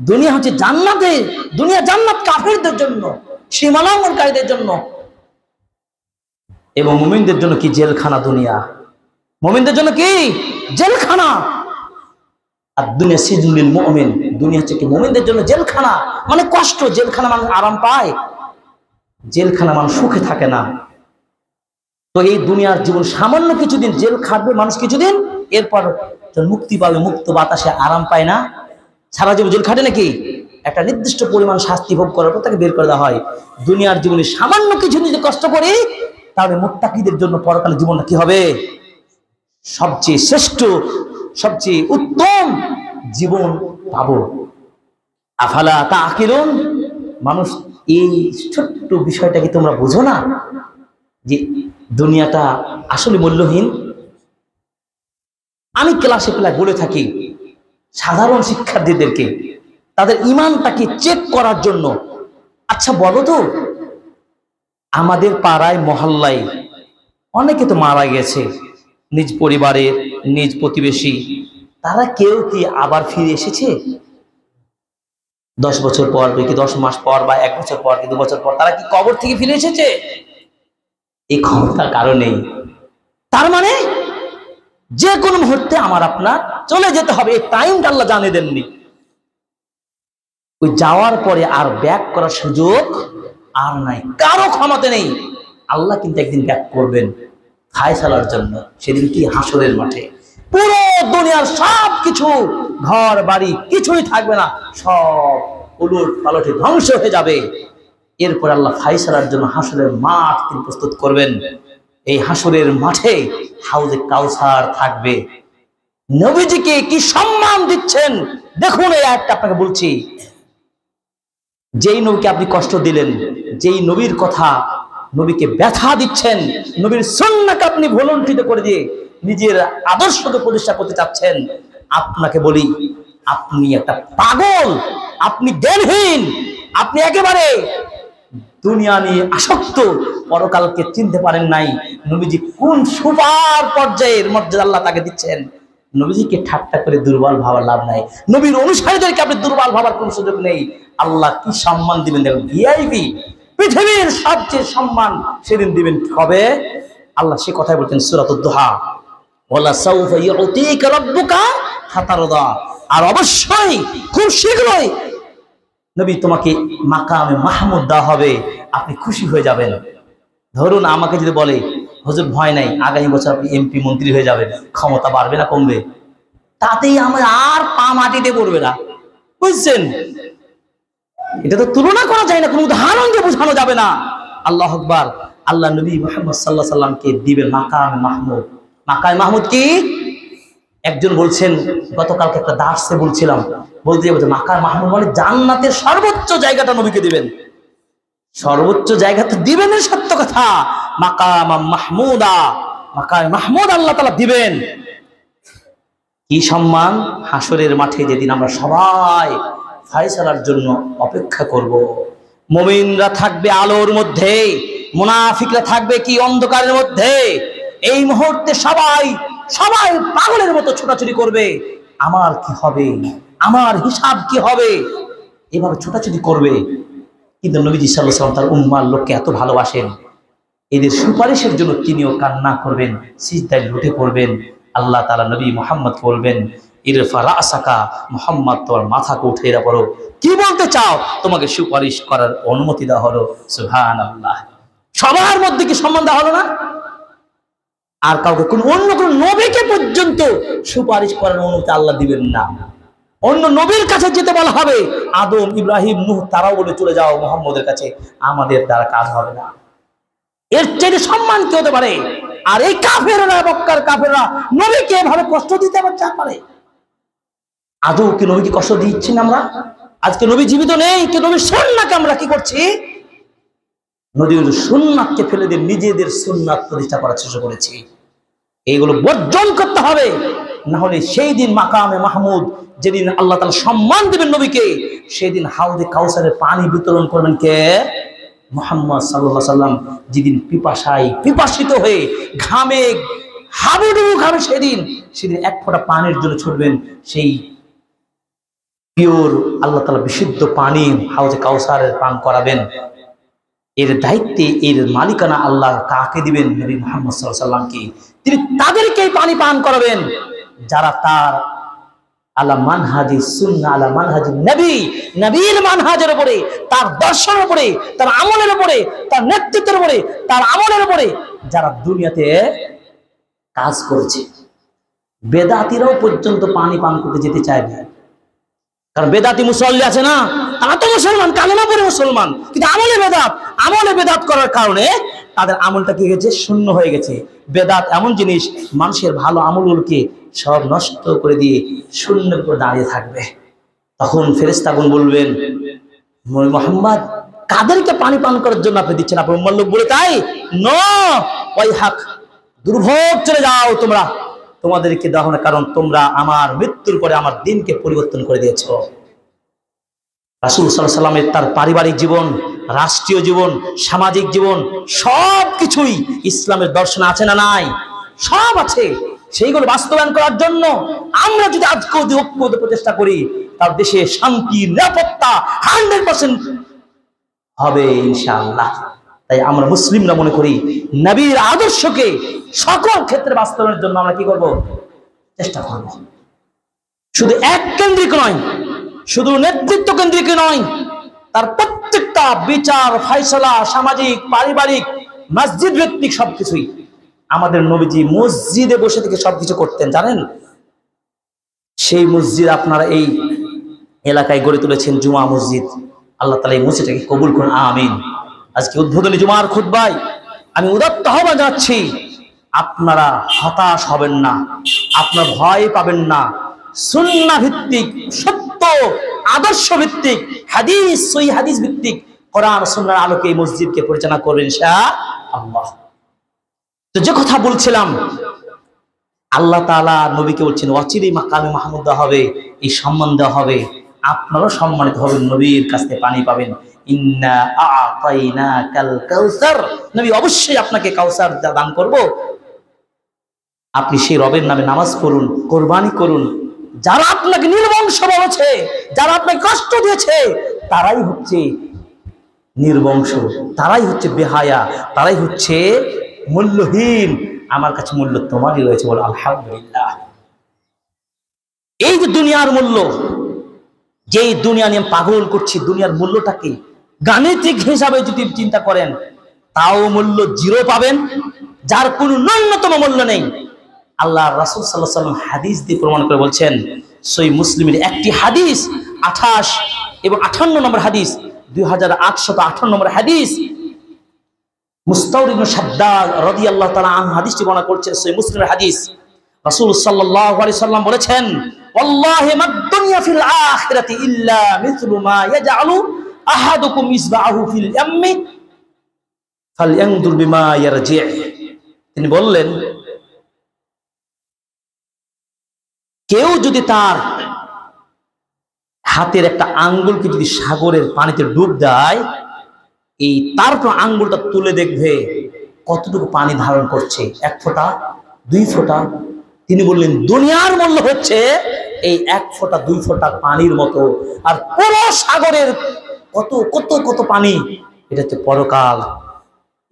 দুনিয়া হচ্ছে জান্নাতে, দুনিয়া জান্নাত কাফেরদের জন্য, সীমালঙ্ঘনকারীদের জন্য। এবং মুমিনদের জন্য কি? জেলখানা দুনিয়া। মুমিনদের জন্য কি? জেলখানা। আর দুনিয়া সিজনুল লিল মুমিন, দুনিয়া হচ্ছে কি মুমিনদের জন্য জেলখানা, মানে কষ্ট। জেলখানা মানুষ আরাম পায়, জেলখানা মানুষ সুখে থাকে না। তো এই দুনিয়ার জীবন সামান্য কিছুদিন, জেল খাটবে মানুষ কিছুদিন, এরপর মুক্তি পাবে, মুক্ত বাতাসে আরাম পায় না। সারা জীবন জেল খাটে নাকি? একটা নির্দিষ্ট পরিমাণ শাস্তি ভোগ করার পর তাকে বের করে দেওয়া হয়। দুনিয়ার জীবনে সামান্য কিছু যদি কষ্ট করি তাহলে মুত্তাকিদের জন্য পরকালের জীবনটা কি হবে? সবচেয়ে শ্রেষ্ঠ, সবচেয়ে উত্তম জীবন পাবো। আফালা তাআকিলুন, মানুষ এই ছোট্ট বিষয়টা কি তোমরা বুঝো না যে দুনিয়াটা আসলে মূল্যহীন? আমি ক্লাসে প্রায় বলে থাকি সাধারণ শিক্ষার্থীদেরকে তাদের ঈমানটাকে চেক করার জন্য, আচ্ছা বলো তো, আমাদের পাড়ায় মহল্লায় অনেকে তো মারা গেছে, নিজ পরিবারের, নিজ প্রতিবেশী, তারা কেউ কি আবার ফিরে এসেছে? 10 বছর পর কি 10 মাস পর বা 1 বছর পর কি 2 বছর পর তারা কি কবর থেকে ফিরে এসেছে? এই ক্ষমতার কারণেই। তার মানে যে কোনো মুহূর্তে আমার আপনার চলে যেতে হবে, এই টাইমটা আল্লাহ জানিয়ে দেননি। ওই যাওয়ার পরে আর ব্যাক করার সুযোগ আর নাই, কারো ক্ষমতা নেই। আল্লাহ কিন্তু একদিন ব্যাক করবেন ফায়সালার জন্য। সেদিন কি? হাসরের মাঠে পুরো দুনিয়ার সব কিছু, ঘর বাড়ি কিছুই থাকবে না, সব উলট পালটে ধ্বংস হয়ে যাবে। এরপর আল্লাহ ফায়সালার জন্য হাসরের মাঠ তিনি প্রস্তুত করবেন। এই হাসরের মাঠে হাউজে কাউসার থাকবে। নবীজিকে কি সম্মান দিচ্ছেন দেখুন। এই আয়াতটা আপনাকে বলছি, যেই নবীকে আপনি কষ্ট দিলেন, যেই নবীর কথা, নবীকে ব্যথা দিচ্ছেন, নবীর সুন্নাহকে আপনি ভুলণ্ঠিত করে দিয়ে নিজের আদর্শকে প্রতিষ্ঠা করতে চাচ্ছেন, আপনাকে বলি আপনি একটা পাগল, আপনি জ্ঞানহীন, আপনি একেবারে দুনিয়া নিয়ে আসক্ত, পরকালকে চিনতে পারেন নাই। নবীজি কোন সুপার পর্যায়ের মর্যাদা আল্লাহ তাকে দিচ্ছেন। নবীজিকে ঠাট্টা করে দুর্বল ভাবার লাভ নাই, নবীর অনুসারীদেরকে আপনি দুর্বল ভাবার কোন সুযোগ নেই। আল্লাহ কি সম্মান দিবেন দেখুন, ভিআইপি, পৃথিবীর সবচেয়ে সম্মান সেদিন দিবেন। কবে? আল্লাহ সে কথাই বলছেন সূরাতুদ দুহা, ওয়ালা সাউফা ইউতিকা রাব্বুকা ফাতারদা, আর অবশ্যই খুব শীঘ্রই নবী তোমাকে মাকামে মাহমুদ দেওয়া হবে, আপনি খুশি হয়ে যাবেন। ধরুন আমাকে যদি বলে হুজুর ভয় নাই, আগামী বছর আপনি এমপি মন্ত্রী হয়ে যাবেন, ক্ষমতা বাড়বে না কমবে? তাতেই আমার আর পা মাটিতে পড়বে না, বুঝছেন? এটা তো তুলনা করা যায় না, কোনো উদাহরণ দিয়ে বোঝানো যাবে না। আল্লাহু আকবার। আল্লাহ নবী মুহাম্মদ সাল্লাল্লাহু আলাইহি সাল্লামকে দিবেন মাকামে মাহমুদ। মাকামে মাহমুদ কি? একজন বলছেন, গতকালকে একটা দার্সে বলছিলাম, বলতে মাকামে মাহমুদ মানে জান্নাতের সর্বোচ্চ জায়গাটা নবীকে দিবেন। সর্বোচ্চ জায়গা তো দিবেন, সত্য কথা। মাকাম মাহমুদা, মাকামে মাহমুদ আল্লাহ তাআলা দিবেন। কি সম্মান! হাসরের মাঠে যেদিন আমরা সবাই ফায়সালার জন্য অপেক্ষা করব। মুমিনরা থাকবে আলোর মধ্যে, মুনাফিকরা থাকবে কি অন্ধকারের মধ্যে। এই মুহূর্তে সবাই সবাই পাগলের মতো ছোটাছুটি করবে, আমার কি হবে, আমার হিসাব কি হবে, এভাবে ছোটাছুটি করবে। কিন্তু নবীজি সাল্লাল্লাহু আলাইহি ওয়াসাল্লাম তার উম্মার লোককে এত ভালোবাসেন, এদের সুপারিশের জন্য তিনিও কান্না করবেন, সিজদায় লুটে পড়বেন। আল্লাহ তাআলা নবী মুহাম্মদ বলবেন, ইরফা রাসাকা, মুহাম্মদ তোমার মাথাকে উঠিয়ে পড়ো, কি বলতে চাও? তোমাকে সুপারিশ করার অনুমতি দেওয়া হলো। সুবহানাল্লাহ। সবার মধ্যে কি সম্মান দেওয়া হলো না? আর কাউকে অন্য কোন নবীকে পর্যন্ত সুপারিশ করার অনুমতি আল্লাহ দিবেন না। অন্য নবীর কাছে যেতে বলা হবে, আদম, ইব্রাহিম, নূহ, তারাও বলে চলে যাও মুহাম্মদের কাছে, আমাদের দ্বারা কাজ হবে না। এর চেয়ে সম্মান কি হতে পারে? আর এই কাফেররা, মক্কার কাফেররা নবীকে এভাবে কষ্ট দিতে পারে? আদৌ কি নবীকে কষ্ট দিচ্ছি না আমরা? আজকে নবী জীবিত নেই, কি নবীর সুন্নাহকে আমরা কি করছি? নবীর সুন্নাহকে ফেলে দিয়ে নিজেদের সুন্নাত প্রতিষ্ঠা করার চেষ্টা করেছি। এইগুলো বর্জন করতে হবে, না হলে সেই দিন মাকামে মাহমুদ, যেদিন আল্লাহ তাআলা সম্মান দিবেন নবীকে, সেই দিন হাউজে কাউসারের পানি বিতরণ করবেন কে? মুহাম্মদ সাল্লাল্লাহু আলাইহি ওয়াসাল্লাম। যেদিন পিপাসায় পিপাসিত হয়ে ঘামে হাবুডুবু ঘামে, সেদিন এক ফোঁটা পানির জন্য ছুটবেন, সেই পিওর আল্লাহ তাআলা বিশুদ্ধ পানি হাউজে কাউসারের পান করাবেন। এর দায়িত্বে, এর মালিকানা আল্লাহ কাকে দিবেন? নবী মুহাম্মদ সাল্লাল্লাহু আলাইহি ওয়াসাল্লামকে। তিনি তাদেরকে পানি পান করাবেন যারা তার আলা মানহাজি সুন্নাহ, আলা মানহাজি নবী, নবীর মানহাজের উপরে, তার দর্শনের উপরে, তার আমলের উপরে, তার নেতৃত্বের উপরে, তার আমলের উপরে যারা দুনিয়াতে কাজ করেছে। বেদাতিরাও পর্যন্ত পানি পান করতে যেতে চায় না, কারণ বেদাতি মুসল্লি আছে না, তারা তো মুসলমান, কালেমা পড়ে মুসলমান, কিন্তু আমলে বেদাত করার কারণে তাদের আমলটা কি হয়েছে, শূন্য হয়ে গেছে। বেদাত এমন জিনিস, মানুষের ভালো আমলগুলোকে সব নষ্ট করে দিয়ে শূন্য করে দাঁড়িয়ে থাকবে। তখন ফেরেশতাগণ বলবেন, মুহাম্মদ কাদেরকে পানি পান করার জন্য আপনি দিচ্ছেন? আপনার উম্মার লোক বলে তাই ওই হাক, দুর্ভোগ চলে যাও তোমরা, তোমাদেরকে দেওয়া হবে না, কারণ তোমরা আমার মৃত্যুর পরে আমার দিনকে পরিবর্তন করে দিয়েছ। রাসূল সাল্লাল্লাহু আলাইহি ওয়াসাল্লামের তার পারিবারিক জীবন, রাষ্ট্রীয় জীবন, সামাজিক জীবন সবকিছুই ইসলামের দর্শনে আছে না নাই? সব আছে। সেইগুলো বাস্তবায়ন করার জন্য আমরা যদি আজকে ঐক্যবদ্ধ প্রচেষ্টা করি, তার দেশে শান্তি, নিরাপত্তা 100% হবে ইনশাআল্লাহ। তাই আমরা মুসলিমরা মনে করি নবীর আদর্শকে সকল ক্ষেত্রে বাস্তবায়নের জন্য আমরা কি করব? চেষ্টা করব। শুধু এক কেন্দ্রিক নয়, শুধু নেতৃত্ব কেন্দ্রিক নয়, তার প্রত্যেকটা বিচার, ফয়সালা, সামাজিক, পারিবারিক, মসজিদ ভিত্তিক সবকিছুই। আমাদের নবীজি মসজিদে বসে থেকে সবকিছু করতেন, জানেন? সেই মসজিদ আপনারা এই এলাকায় গড়ে তুলেছেন, জুমা মসজিদ। আল্লাহ তাআলা এই মসজিদটাকে কবুল করুন, আমিন। আজকে উদ্বোধনী জুমার খুতবায় আমি উদাত্ত আহ্বান জানাচ্ছি, আপনারা হতাশ হবেন না, আপনারা ভয় পাবেন না। সুন্নাহ ভিত্তিক, সত্য আদর্শ ভিত্তিক, হাদিস, সহিহ হাদিস ভিত্তিক কোরআন সুন্নাহর আলোকে এই মসজিদকে পরিচালনা করবেন ইনশাআল্লাহ। তো যে কথা বলছিলাম, আল্লাহ তাআলা নবীকে বলছেন অচিরেই মাকামে মাহমুদ দেওয়া হবে, এই সম্মান দেওয়া হবে, আপনারাও সম্মানিত হবেন, নবীর কাছ থেকে পানি পাবেন। ইন্না আ'তাইনাকাল কাউসার, নবী অবশ্যই আপনাকে কাউসার দান করব। আপনি সেই রবের নামে নামাজ পড়ুন, কোরবানি করুন। যারা আপনাকে নির্বংশ বলেছে, যারা আপনাকে কষ্ট দিয়েছে, তারাই হচ্ছে নির্বংশ, তারাই হচ্ছে বেহায়া, তারাই হচ্ছে মূল্যহীন। আমার কাছে মূল্য তোমারই রয়েছে, বলো আলহামদুলিল্লাহ। এই যে দুনিয়ার মূল্য, যেই দুনিয়া নিয়ে পাগল করছি, দুনিয়ার মূল্যটাকে গাণিতিক হিসাবে যদি চিন্তা করেন, তাও মূল্য 0 পাবেন, যার কোনো ন্যূনতম মূল্য নেই। আল্লাহ রাসূল সাল্লাল্লাহু আলাইহি ওয়াসাল্লাম হাদিস দিয়ে প্রমাণ করে বলছেন, সহিহ মুসলিমের একটি হাদিস 28 এবং 58 নম্বর হাদিস, 2858 নম্বর হাদিস, মুস্তাওরিদ ইবনে শাদ্দাদ রাদিয়াল্লাহু তাআলা আনহু হাদিসটি বর্ণনা করছেন, সহিহ মুসলিমের হাদিস। রাসূল সাল্লাল্লাহু আলাইহি ওয়াসাল্লাম বলেছেন, ওয়াল্লাহি মাদ দুনিয়া ফিল আখিরাতি ইল্লা মিছলু মা ইয়াজআলু আহাদুকুম ইসবাহু ফিল ইয়াম্মি ফালয়ানজুর বিমা ইয়ারজি'। তিনি বললেন, কেউ যদি তার হাতের একটা আঙ্গুলকে যদি সাগরের পানিতে ডুব দেয়, এই তারপর আঙ্গুলটা তুলে দেখবে কতটুকু পানি ধারণ করছে, 1 ফোঁটা, 2 ফোঁটা। তিনি বললেন দুনিয়ার মূল্য হচ্ছে এই 1 ফোঁটা 2 ফোঁটা পানির মতো, আর পুরো সাগরের কত কত কত পানি, এটা হচ্ছে পরকাল।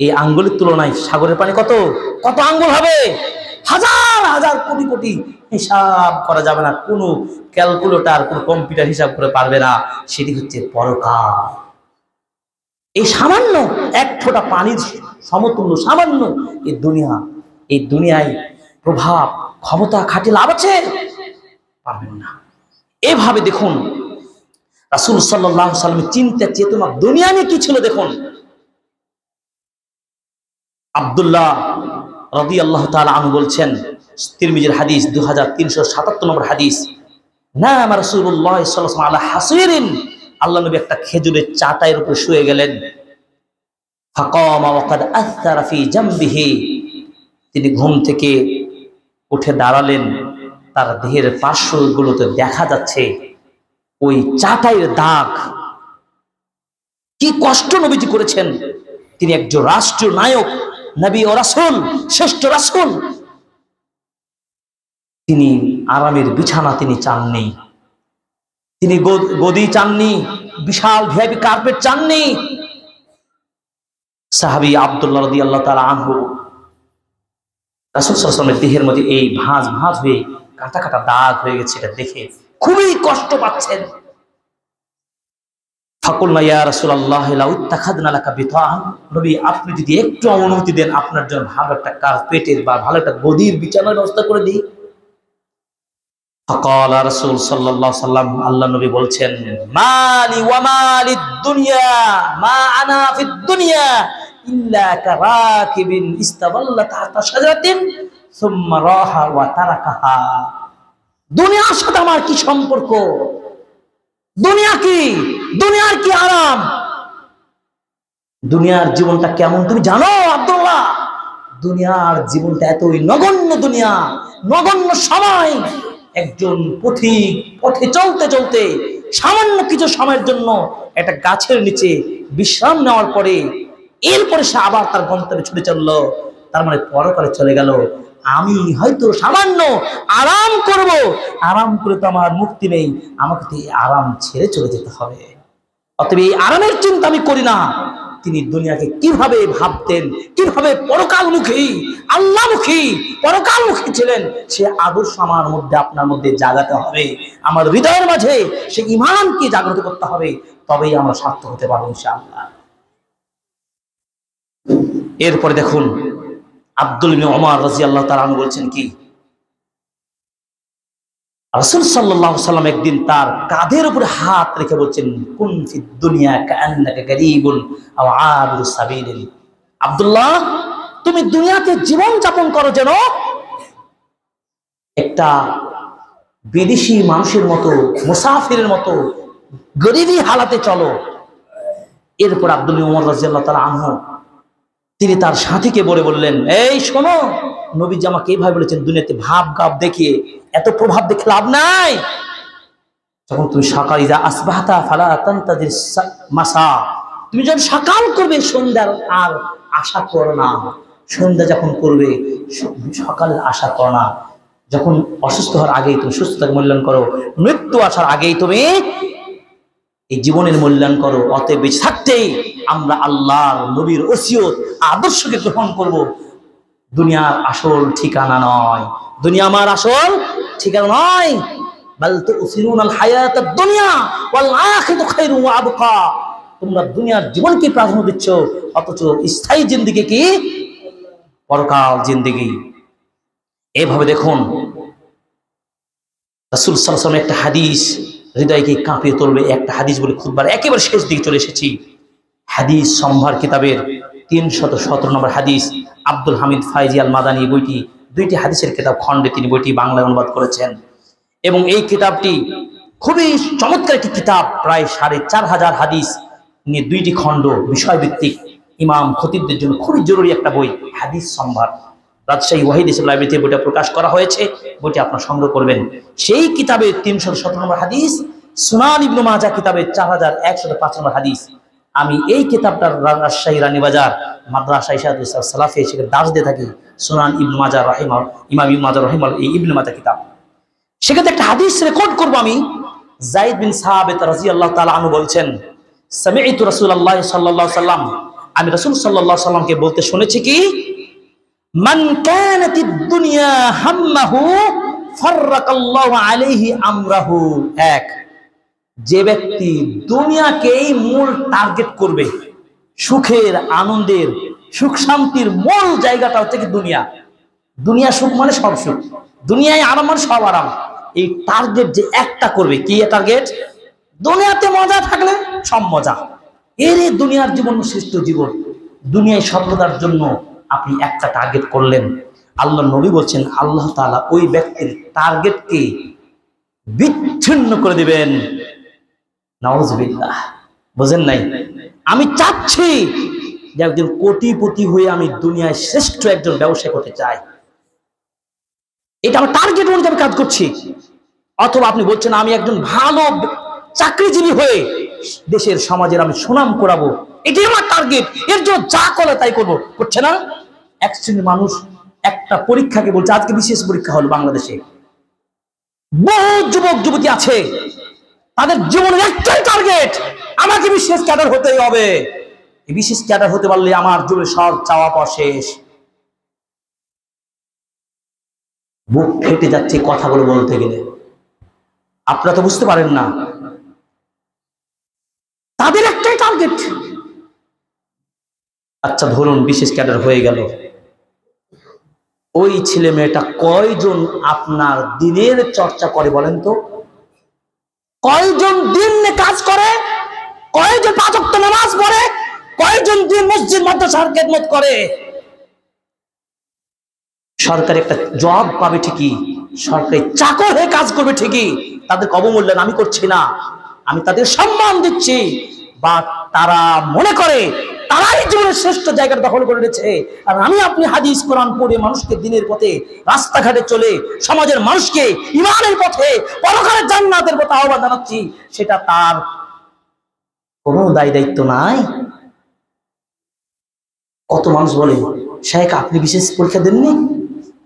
এই আঙ্গুলের তুলনায় সাগরের পানি কত কত আঙ্গুল হবে? হাজার হাজার কোটি কোটি, হিসাব করা যাবে না, কোনো ক্যালকুলেটর, কোনো কম্পিউটার হিসাব করে পারবে না। সেটি হচ্ছে পরকাল। এই সামান্য 1 ফোঁটা পানির সমতুল্য সামান্য এই দুনিয়ায় প্রভাব, ক্ষমতা খাটিয়ে লাভ আছে? পারবেন না। এভাবে দেখুন রাসূল সাল্লাল্লাহু আলাইহি ওয়াসাল্লামের চিন্তা চেতনা দুনিয়া নিয়ে কি ছিল দেখুন। আব্দুল্লাহ রাদিয়াল্লাহু তাআলা আনহু বলছেন, তিরমিজির হাদিস 2377 নম্বর হাদিস, নামা রাসূলুল্লাহ সাল্লাল্লাহু আলাইহি ওয়াসাল্লাম আলা হাসিরিন, আল্লাহ নবী একটা খেজুরের চাটাইয়ের উপর শুয়ে গেলেন। ফাকামা ওয়া কাদ আথারা ফি জামবিহি, তিনি ঘুম থেকে উঠে দাঁড়ালেন, তার দেহের পার্শ্বগুলোতে দেখা যাচ্ছে ওই চাটাইয়ের দাগ। কি কষ্ট নবীজি করেছেন। তিনি একজন রাষ্ট্রীয় নায়ক, নবী ও রাসূল, শ্রেষ্ঠ রাসূল। তিনি আরামের বিছানা তিনি চাননি, তিনি গদি চাননি, বিশাল ভিআইপি কার্পেট চাননি। সাহাবী আব্দুল্লাহ রাদিয়াল্লাহু তাআলা আনহু রাসূল সাল্লাল্লাহু আলাইহি ওয়াসাল্লামের দেহের মধ্যে এই ভাঁজ ভাঁজ হয়ে কাটা কাটা দাগ হয়ে গেছে, এটা দেখে খুবই কষ্ট পাচ্ছেন। ফাকুলনা ইয়া রাসূলুল্লাহ লাউ ইত্তাখাযনা লাকা বিতাআন, নবী আপনি যদি একটু অনুমতি দেন, আপনার জন্য ভালো একটা কার্পেটের বা ভালো একটা গদির বিছানার ব্যবস্থা করে দিই। ফাকাল রাসূল সাল্লাল্লাহু আলাইহি সাল্লাম, আল্লাহ নবী বলছেন, মালি ওয়া মালিদ দুনিয়া মা আনা ফিদ দুনিয়া ইল্লা কারাকিবিন ইস্তাযাল্লা তাহতা শাজারাতিন সুম্মা রাহা ওয়া তারাকাহা। দুনিয়ার সাথে আমার কি সম্পর্ক? দুনিয়া কি? দুনিয়ার কি আরাম? দুনিয়ার জীবনটা কেমন তুমি জানো আব্দুল্লাহ? দুনিয়ার জীবনটা এতই নগণ্য, দুনিয়া নগণ্য সময়। একজন পথিক পথে চলতে চলতে সামান্য কিছু সময়ের জন্য একটা গাছের নিচে বিশ্রাম নেওয়ার পরে এরপরে সে আবার তার গন্তব্যে ছুটে চললো, তার মানে পরকালে চলে গেল। আমি হয়তো সামান্য আরাম করব, আরাম করে তো আমার মুক্তি নেই, আমাকে তো এই আরাম ছেড়ে চলে যেতে হবে। অতএব এই আরামের চিন্তা আমি করি না। তিনি দুনিয়াকে কিভাবে ভাবতেন, কিভাবে পরকালমুখী, আল্লাহমুখী, পরকালমুখী ছিলেন, সে আদর্শ আমার মধ্যে আপনার মধ্যে জাগাতে হবে। আমার হৃদয়ের মাঝে সে ঈমানকে জাগ্রত করতে হবে, তবেই আমরা সার্থক হতে পারবো ইনশাআল্লাহ। এরপরে দেখুন আব্দুল ইবনে ওমর রাদিয়াল্লাহু তাআলা আনহু বলছেন কি, রাসূল সাল্লাল্লাহু আলাইহি সাল্লাম একদিন তার কাঁধের উপরে হাত রেখে বলছেন, কুন ফিদ দুনিয়া কাআন্নাকা গরীবুন আও আবিরু সাবিলিন। আব্দুল্লাহ, তুমি দুনিয়াতে জীবন যাপন করো যেন একটা বিদেশি মানুষের মতো, মুসাফিরের মতো, গরীবী হালাতে চলো। এরপর আব্দুল ইবনে ওমর রাদিয়াল্লাহু তাআলা আনহু তিনি তার সাথীকে বললেন, এই শোনো, নবীজি আমাকে এইভাবে বলেছেন, দুনিয়াতে ভাব গাব দেখিয়ে এত প্রভাব দেখে লাভ নাই। যখন তুমি সকাল ইজা আসবাহতা ফালা তানতাজির মাসা, তুমি যখন সকাল করবে সন্ধ্যার আর আশা করো না। সন্ধ্যা যখন করবে সকালের আশা করো না। যখন অসুস্থ হওয়ার আগেই তুমি সুস্থতাকে মূল্যায়ন করো, মৃত্যু আসার আগেই তুমি এই জীবনের মূল্যায়ন করো। অতএব বেঁচে থাকতেই আমরা আল্লাহর নবীর ওসিয়ত আদর্শকে গ্রহণ করব। দুনিয়ার আসল ঠিকানা নয়, দুনিয়া আমার আসল ঠিকানা নয়। বাল তুসিরুনাল হায়াতাদ দুনিয়া ওয়াল আখিরাতু খায়রুন ওয়া আবকা। তোমরা দুনিয়ার জীবনকে প্রাধান্য দিচ্ছ, অথচ স্থায়ী জিন্দেগি কি? পরকাল জিন্দেগি। এভাবে দেখুন রাসূল সাল্লাল্লাহু আলাইহি ওয়াসাল্লাম একটা হাদিস হৃদয়কে কাঁপিয়ে তুলবে। একটা হাদিস বলে খুতবার একেবারে শেষ দিকে চলে এসেছি। হাদিস সম্ভার কিতাবের 317 নম্বর হাদিস, আব্দুল হামিদ ফাইজি আল মাদানী বইটি, দুইটি হাদিসের কিতাব খণ্ডে তিনি বইটি বাংলায় অনুবাদ করেছেন। এবং এই কিতাবটি খুবই চমৎকার একটি কিতাব, প্রায় 4500 হাদিস নিয়ে দুইটি খণ্ড, বিষয়ভিত্তিক, ইমাম খতিবদের জন্য খুবই জরুরি একটা বই, হাদিস সম্ভার। রাজশাহী ওয়াহিদ ইসলাম লাইব্রেরিতে বইটা প্রকাশ করা হয়েছে, বইটি আপনারা সংগ্রহ করবেন। সেই কিতাবের 317 নম্বর হাদিস, সুনান ইবনে মাজাহ কিতাবের 4105 নম্বর হাদিস। আমি এই কিতাবটার রাজশাহী রানীবাজার মাদ্রাসা ইশাদুস সালাফি সেখানে দাস দিয়ে থাকি। সুনান ইবনে মাজাহ রাহিমাহ, ইমাম ইবনে মাজাহ রাহিমাহ এই ইবনে মাজাহ কিতাব, সেখানে একটা হাদিস রেকর্ড করব আমি। যায়েদ বিন সাবিত রাদিয়াল্লাহু তাআলা আনহু বলছেন, সামি'তু রাসূলুল্লাহ সাল্লাল্লাহু আলাইহি ওয়াসাল্লাম, আমি রাসূল সাল্লাল্লাহু আলাইহি ওয়াসাল্লামকে বলতে শুনেছি কি, মান কানাতিদ দুনিয়া হাম্মাহু ফাররাকাল্লাহু আলাইহি আমরাহু। এক, যে ব্যক্তি দুনিয়াকেই মূল টার্গেট করবে, সুখের, আনন্দের, সুখ শান্তির মূল জায়গাটা হচ্ছে কি দুনিয়া। দুনিয়া সুখ মানে সব সুখ, দুনিয়ায় আরাম মানে সব আরাম। এই টার্গেট যে একটা করবে, কি টার্গেট? দুনিয়াতে মজা থাকলে সব মজা, এর দুনিয়ার জীবন শ্রেষ্ঠ জীবন। দুনিয়ায় সফলতার জন্য আপনি একটা টার্গেট করলেন, আল্লাহ নবী বলছেন আল্লাহ তাআলা ওই ব্যক্তির টার্গেটকে বিচ্ছিন্ন করে দিবেন। নাউজুবিল্লাহ। বুঝেন নাই? আমি চাচ্ছি যে একজন কোটিপতি হয়ে আমি দুনিয়ায় শ্রেষ্ঠ একজন ব্যবসায়ী করতে চাই, এটা আমার টার্গেট অনুযায়ী আমি কাজ করছি। অথবা আপনি বলছেন আমি একজন ভালো চাকরিজীবী হয়ে দেশের সমাজের আমি সুনাম করাবো, এটাই আমার টার্গেট, এর জন্য যা করে তাই করবো। করছে না? এক শ্রেণীর মানুষ একটা পরীক্ষাকে বলছে, আজকে বিশেষ পরীক্ষা হলো বাংলাদেশে, বহু যুবক যুবতী আছে, তাদের জীবনের একটাই টার্গেট, আমাকে বিশেষ ক্যাডার হতেই হবে। এই বিশেষ ক্যাডার হতে পারলে আমার জীবনের সব চাওয়া পাওয়া শেষ। বুক ফেটে যাচ্ছে কথাগুলো বলতে গেলে, আপনারা তো বুঝতে পারেন না। তাদের একটাই টার্গেট। আচ্ছা ধরুন বিশেষ ক্যাডার হয়ে গেল, ওই ছেলে মেয়েটা কয়জন আপনার দিনের চর্চা করে বলেন তো? কয়জন দিন কাজ করে? কয়জন পাঁচ ওয়াক্ত নামাজ পড়ে? কয়জন দিন মসজিদ মাদ্রাসার খেদমত করে? সরকারি একটা জব পাবে ঠিকই, সরকারি চাকর হয়ে কাজ করবে ঠিকই, তাদের অবমূল্যায়ন আমি করছি না, আমি তাদের সম্মান দিচ্ছি, বা তারা মনে করে তারাই জীবনের শ্রেষ্ঠ জায়গাটা দখল করে নিয়েছে। আর আমি আপনি হাদিস কোরআন পড়ে মানুষকে দিনের পথে, রাস্তাঘাটে চলে সমাজের মানুষকে ইমানের পথে, পরকালের জান্নাতের পথে আহ্বান জানাচ্ছি, সেটা তার কোনো দায় দায়িত্ব নাই? কত মানুষ বলে, শেখ আপনি বিশেষ পরীক্ষা দেননি,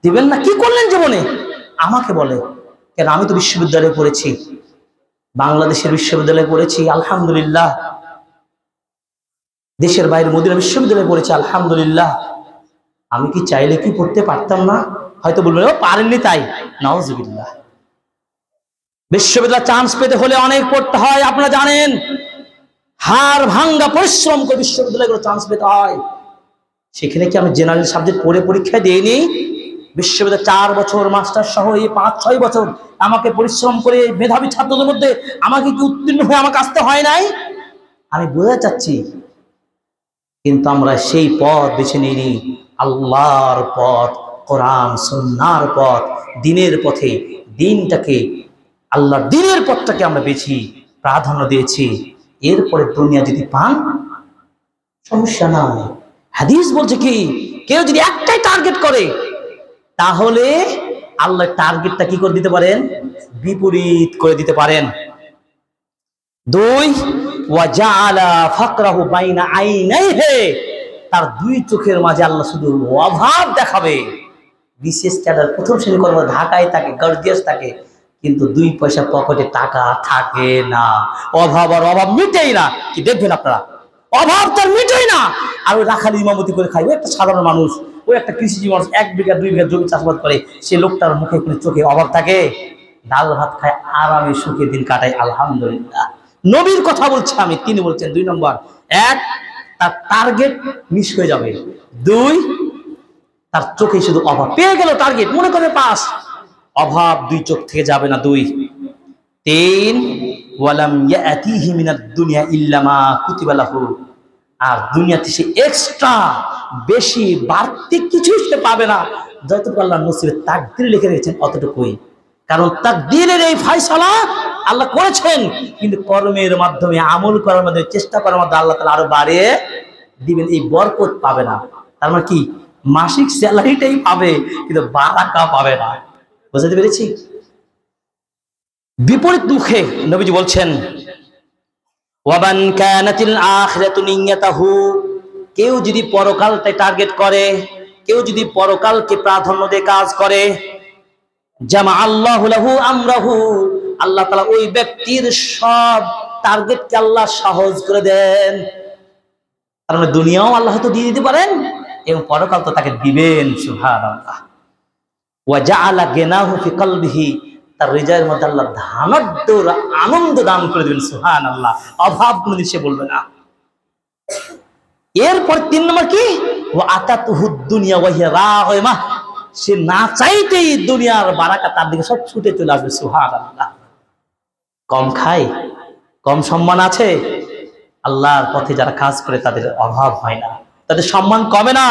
দিবেন না, কি করলেন জীবনে? আমাকে বলে, কেন আমি তো বিশ্ববিদ্যালয়ে পড়েছি, বাংলাদেশের বিশ্ববিদ্যালয়ে পড়েছি আলহামদুলিল্লাহ, দেশের বাইরে মদিনা বিশ্ববিদ্যালয়ে পড়েছি আলহামদুলিল্লাহ, আমি কি চাইলে কি পড়তে পারতাম না? হয়তো বলবেন ও পারেননি তাই, নাউজুবিল্লাহ। বিশ্ববিদ্যালয়ে চান্স পেতে হলে অনেক পড়তে হয়, আপনারা জানেন, হাড় ভাঙ্গা পরিশ্রম করে বিশ্ববিদ্যালয়গুলো চান্স পেতে হয়। সেখানে কি আমি জেনারেল সাবজেক্ট পড়ে পরীক্ষা দিইনি? বিশ্ববিদ্যালয় 4 বছর মাস্টার সহ এই 5-6 বছর আমাকে পরিশ্রম করে মেধাবী ছাত্রদের মধ্যে আমাকে কি উত্তীর্ণ হয়ে আমাকে আসতে হয় নাই? আমি বোঝা চাচ্ছি, কিন্তু আমরা সেই পথ বেছে নিইনি, আল্লাহর পথ, কোরআন সুন্নাহর পথ, দিনের পথে, দিনটাকে, আল্লাহর দিনের পথটাকে আমরা বেছি প্রাধান্য দিয়েছি। এরপরে দুনিয়া যদি পান সমস্যা নাই। হাদিস বলছে কি, কেউ যদি একটাই টার্গেট করে তাহলে আল্লাহ টার্গেটটা কি করে দিতে পারেন? বিপরীত করে দিতে পারেন। 2, ওয়াজাআলা ফাকরাহু বাইনা আইনাইহি, তার 2 চোখের মাঝে আল্লাহ শুধু অভাব দেখাবে। বিশেষ ক্যাডার প্রথম শ্রেণী কর্মচারী ঢাকায় থাকে, গর্জিয়াস থাকে, কিন্তু 2 পয়সা পকেটে টাকা থাকে না, অভাব আর অভাব মিটেই না। কি দেখবেন আপনারা, অভাব তার মিটেই না, আর ওই রাখালি ইমামতি করে খায়। ওই একটা সাধারণ মানুষ, ওই একটা কৃষিজীবী মানুষ 1 বিঘা 2 বিঘা জমি চাষাবাদ করে, সে লোকটার মুখে কোনো চোখে অভাব থাকে? ডাল ভাত খায়, আরামে সুখে দিন কাটায় আলহামদুলিল্লাহ। নবীর কথা বলছি আমি। তিনি বলছেন 2 নম্বর, 1, তার টার্গেট মিস হয়ে যাবে। 2, তার চোখে শুধু অভাব, পেয়ে গেল টার্গেট, মনে করে পাস, অভাব 2 চোখ থেকে যাবে না। 2, 3, ওয়ালাম ইয়াতিহি মিনাদ দুনিয়া ইল্লা মা কুতিবা লাহু, আর দুনিয়াতে সে এক্সট্রা বেশি বাড়তি কিছু সে পাবে না, যতটুকু আল্লাহ নসিবে তাকদীরে লিখে রেখেছেন অতটুকুই। কারণ তাকদীরের এই ফয়সালা আল্লাহ করেছেন, কিন্তু কর্মের মাধ্যমে, আমল করার মাধ্যমে, চেষ্টা করার মাধ্যমে আল্লাহ তাআলা আরো বাড়িয়ে দিবেন, এই বরকত পাবে না। তার মানে কি, মাসিক স্যালারিটাই পাবে কিন্তু বারাকা পাবে না। বুঝতে পেরেছি? বিপরীত মুখে নবীজি বলছেন, ওয়ামান কানাতিল আখিরাতু নিয়াতাহু, কেউ যদি পরকালকে টার্গেট করে, কেউ যদি পরকালকে প্রাধান্য দিয়ে কাজ করে, জামা আল্লাহু লাহু আমরাহু, আল্লাহ তাআলা ওই ব্যক্তির সব টার্গেটকে আল্লাহ সহজ করে দেন। তার মানে দুনিয়াও আল্লাহ তো দিয়ে দিতে পারেন এবং পরকাল তো তাকে দিবেন। সুবহানাল্লাহ। ওয়া জাআলা গিনাহু ফি কলবিহি, তার হৃদয়ের মধ্যে আল্লাহ ধানাঢ্য আনন্দ দান করে দিবেন। সুবহানাল্লাহ। অভাব কোনদিন সে বলবে না। এরপর 3 নম্বর কি, ওয়া আতাতুহুদ দুনিয়া ওয়া হিয়া রাগিমা, সে না চাইতেই দুনিয়ার বারাকা তার দিকে সব ছুটে চলে আসবে। সুবহানাল্লাহ। কম খায়, কম সম্মান আছে, আল্লাহর পথে যারা কাজ করে তাদের অভাব হয় না, তাদের সম্মান কমে না।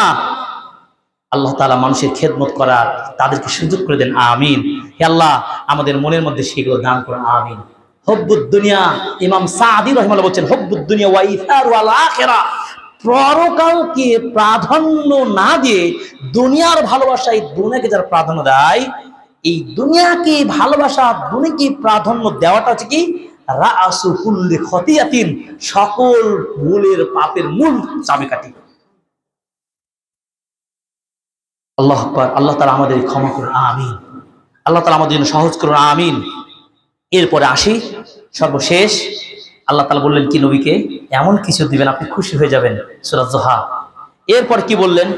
আল্লাহ তাআলা মানুষের খেদমত করার তাদেরকে সুযোগ করে দেন। আমিন। হে আল্লাহ, আমাদের মনের মধ্যে সেগুলো দান করুন। আমিন। হুব্বুদ দুনিয়া, ইমাম সাদি রাহিমাহুল্লাহ বলেছেন, হুব্বুদ দুনিয়া ওয়া ইথারু আল আখিরা, পরকালকে প্রাধান্য না দিয়ে দুনিয়ার ভালোবাসা, এই দুনিয়াকে যারা প্রাধান্য দেয়, এই দুনিয়াকে ভালোবাসা, দুনিয়াকে প্রাধান্য দেওয়াটা হচ্ছে কি, রাসু কুল্লি খতিয়াতিন, সকল ভুলের পাপের মূল চাবিকাঠি। আল্লাহ আকবার। আল্লাহ তাআলা আমাদের ক্ষমা করুন। আমিন। আল্লাহ তাআলা আমাদের জন্য সহজ করুন। আমিন। এরপরে আসি সর্বশেষ, আল্লাহ তাআলা বললেন কি নবীকে, এমন কিছু দিবেন আপনি খুশি হয়ে যাবেন। সূরা যুহা। এরপর কি বললেন?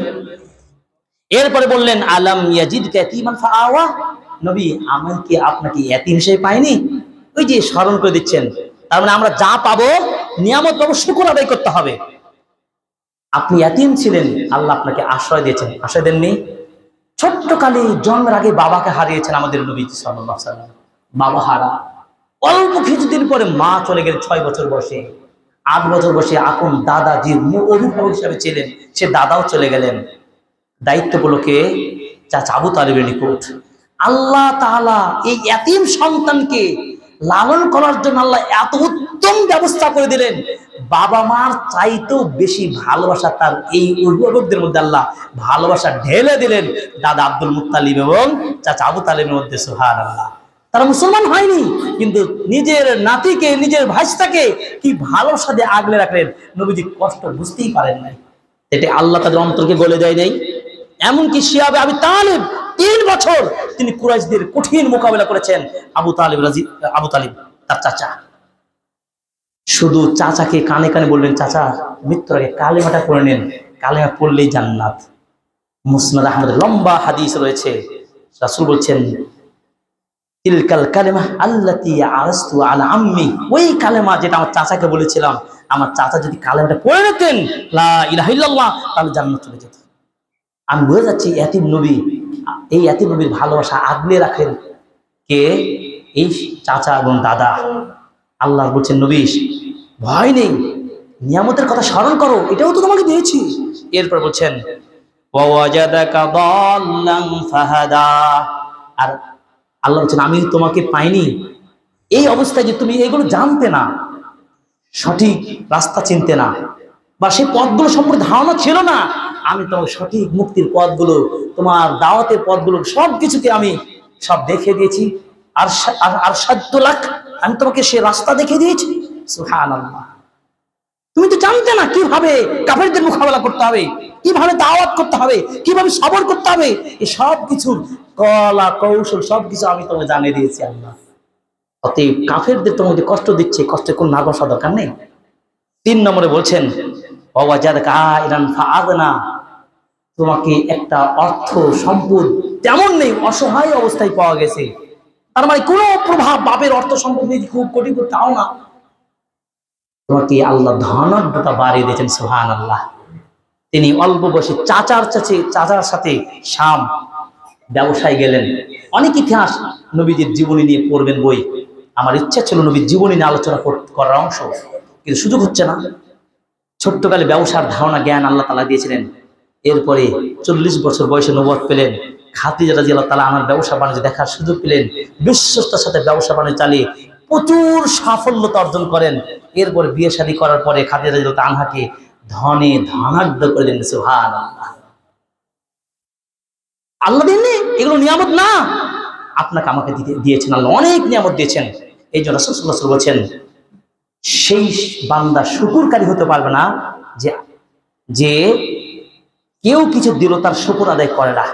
এরপরে বললেন, আলাম ইয়াজিদকা ইয়াতীমান ফাআওয়া, নবী আমি কি আপনাকে ইয়াতীম হিসেবে পাইনি? ওই যে স্মরণ করে দিচ্ছেন। তার মানে আমরা যা পাবো, নিয়ামত পাবো, শুকর আদায় করতে হবে। আপনি ইয়াতীম ছিলেন, আল্লাহ আপনাকে আশ্রয় দিয়েছেন, আশ্রয় দেননি? ছোট্টকালে জন্মের আগে বাবাকে হারিয়েছেন আমাদের নবীজি সাল্লাল্লাহু আলাইহি ওয়াসাল্লাম। বাবা হারা, অল্প কিছুদিন পরে মা চলে গেলেন 6 বছর বয়সে। 8 বছর বয়সে আপন দাদা যে অভিভাবক হিসাবে ছিলেন সে দাদাও চলে গেলেন। দায়িত্ব পেল কে? চাচা আবু তালিবের নিকট। আল্লাহ তাআলা এই এতিম সন্তানকে লালন করার জন্য আল্লাহ এত উত্তম ব্যবস্থা করে দিলেন, বাবা মার চাইতেও বেশি ভালোবাসা তার এই অভিভাবকদের মধ্যে আল্লাহ ভালোবাসা ঢেলে দিলেন দাদা আব্দুল মুত্তালিব এবং চাচা আবু তালিবের মধ্যে। সুবহানাল্লাহ। তারা মুসলমান হয়নি, কিন্তু নিজের নাতিকে, নিজের ভাইস্তাকে কি ভালোবাসা দিয়ে আগলে রাখলেন, নবীজি কষ্ট বুঝতেই পারেন নাই। এটা আল্লাহ তাদের অন্তরকে গলে দেয় নাই। এমনকি শিয়াবে আবু তালিব 3 বছর তিনি কুরাইশদের কঠিন মোকাবেলা করেছেন। আবু তালিব তার চাচা, শুধু চাচাকে কানে কানে বললেন, চাচা মৃত্যুর আগে কালেমাটা পড়ে নেন, কালেমা পড়লেই জান্নাত। মুসনাদ আহমদের লম্বা হাদিস রয়েছে, রাসূল বলছেন, তিলকাল কালেমা আল্লাতী আরাস্তু আলা আম্মি, ওই কালেমা যেটা আমার চাচাকে বলেছিলাম, আমার চাচা যদি কালেমাটা পড়ে নিতেন লা ইলাহা ইল্লাল্লাহ, তাহলে জান্নাত চলে যেত। আমি বুঝে যাচ্ছি এতিম নবী, এই এতিম নবীর ভালোবাসা আগলে রাখেন কে? এই চাচা এবং দাদা। আল্লাহ বলছেন, নবী ভয় নেই, নিয়ামতের কথা স্মরণ করো, এটাও তো তোমাকে দিয়েছি। এরপর বলছেন ওয়াজাদাকা দাল্লান ফাহাদা, আর আল্লাহ বলছেন আমি তোমাকে পাইনি এই অবস্থায় যে তুমি এগুলো জানতে না, সঠিক রাস্তা চিনতে না, বা সেই পথগুলো সম্পর্কে ধারণা ছিল না, আমি তোমাকে সঠিক মুক্তির পথগুলো, তোমার দাওয়াতের পথগুলো সবকিছুকে আমি সব দেখিয়ে দিয়েছি। আর 7 লাখ আমি তোমাকে সে রাস্তা দেখিয়ে দিয়েছি। সুবহানাল্লাহ। তুমি তো জানতে না কিভাবে কাফেরদের মোকাবেলা করতে হবে, কিভাবে দাওয়াত করতে হবে, কিভাবে সবর করতে হবে, এই সব কিছুর কলা কৌশল সবকিছু আমি তোমাকে জানিয়ে দিয়েছি আল্লাহ। অতএব কাফেরদের তোমাকে যে কষ্ট দিচ্ছে, কষ্টে কোনো না বসার দরকার নেই। 3 নম্বরে বলছেন ওয়াজাদাকা আইরান ফাআগনা, তোমাকে একটা অর্থ সম্পদ তেমন নেই, অসহায় অবস্থায় পাওয়া গেছে। তার মানে কোনো প্রভাব, বাপের অর্থ সম্পদ নেই, খুব কোটিপতি তাও না, তোমাকে আল্লাহ ধনাঢ্যতা বাড়িয়ে দিয়েছেন। সুবহানাল্লাহ। তিনি অল্প বয়সে চাচার সাথে শাম ব্যবসায় গেলেন। অনেক ইতিহাস নবীজির জীবনী নিয়ে পড়বেন বই, আমার ইচ্ছা ছিল নবীর জীবনী নিয়ে আলোচনা করার অংশ, কিন্তু সুযোগ হচ্ছে না। ছোট্টকালে ব্যবসার ধারণা জ্ঞান আল্লাহ তাআলা দিয়েছিলেন। এরপরে 40 বছর বয়সে নবুয়ত পেলেন। খাদিজা রাদিয়াল্লাহু তাআলা আনহার ব্যবসা বাণিজ্য দেখার সুযোগ পেলেন। বিশ্বস্তার সাথে ব্যবসা বাণিজ্য চালিয়ে প্রচুর সাফল্যতা অর্জন করেন। এরপর বিয়ে শাদী করার পরে খাদিজা রাদিয়াল্লাহু তাআলা আনহাকে ধনে ধনাঢ্য করে দিলেন। সুবহানাল্লাহ। আল্লাহ দেননি, এগুলো নিয়ামত না, আপনাকে আমাকে দিয়েছেন আল্লাহ, অনেক নিয়ামত দিয়েছেন। এই জন্য রাসূল সাল্লাল্লাহু আলাইহি ওয়াসাল্লাম বলেছেন, সেই বান্দা শুকরকারী হতে পারবে না যে কেউ কিছু দিল তার শুকর আদায় করে না।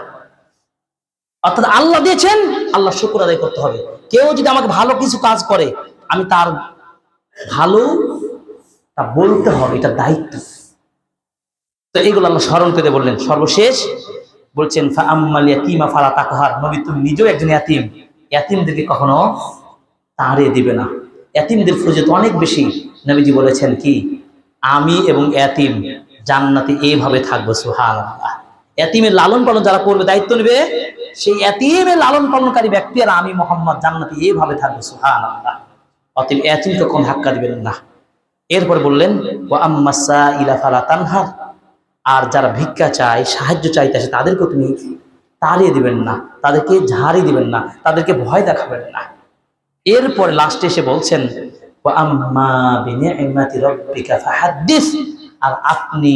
অর্থাৎ আল্লাহ দিয়েছেন, আল্লাহ শুকর আদায় করতে হবে। কেউ যদি আমাকে ভালো কিছু কাজ করে, আমি তার ভালো তা বলতে হবে, এটা দায়িত্ব। তো এগুলো আল্লাহ স্মরণ করে বললেন। সর্বশেষ বলছেন ফাআম্মাল ইয়াতীমা ফালা তাকহার, নবী তুমি নিজেও একজন ইয়াতীম, ইয়াতীমদেরকে কখনো তাড়িয়ে দিবে না। ইয়াতীমদের ফজিলত অনেক বেশি। নবীজি বলেছেন কি, আমি এবং ইয়াতীম জান্নাতে এইভাবে থাকবো। সুবহানাল্লাহ। ইয়াতীমের লালন পালন যারা করবে, দায়িত্ব নেবে, সেই ইয়াতীমের লালন পালনকারী ব্যক্তি আর আমি মুহাম্মদ জান্নাতে এইভাবে থাকবো। সুবহানাল্লাহ। অতএব ইয়াতীমকে কখনো ধাক্কা দিবেন না। এরপরে বললেন ওয়া আম্মাস সাইলা ফালা তানহার, আর যারা ভিক্ষা চায়, সাহায্য চাইতেছে, তাদেরকে তুমি তাড়িয়ে দিবেন না, তাদেরকে ঝাড়ি দিবেন না, তাদেরকে ভয় দেখাবেন না। এরপরে লাস্টে এসে বলছেন ওয়া আম্মা বিনি'মাতি রাব্বিকা ফাহাদ্দিস, আর আপনি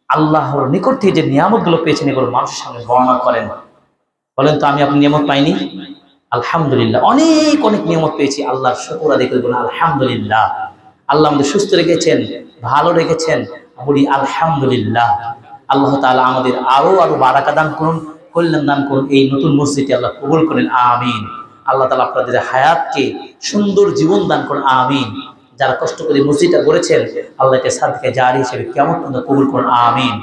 আল্লাহর নিকট থেকে যে নিয়ামতগুলো পেয়েছেন এগুলো মানুষের সামনে বর্ণনা করেন। বলেন তো আমি আপনার নিয়ামত পাইনি? আলহামদুলিল্লাহ, অনেক অনেক নিয়ামত পেয়েছি, আল্লাহর শুকর আদায় করে বলুন আলহামদুলিল্লাহ। আল্লাহ আমাদের সুস্থ রেখেছেন, ভালো রেখেছেন, বলি আলহামদুলিল্লাহ। আল্লাহ তাআলা আমাদের আরো বারাকা দান করুন, কল্যাণ দান করুন। এই নতুন মসজিদে আল্লাহ কবুল করেন, আমিন। আল্লাহ তাআলা আপনাদের হায়াতকে সুন্দর জীবন দান করুন, আমিন। যারা কষ্ট করে মসজিদটা গড়েছেন, আল্লাহকে সাদকা জারি হিসেবে কিয়ামত পর্যন্ত কবুল করুন, আমিন।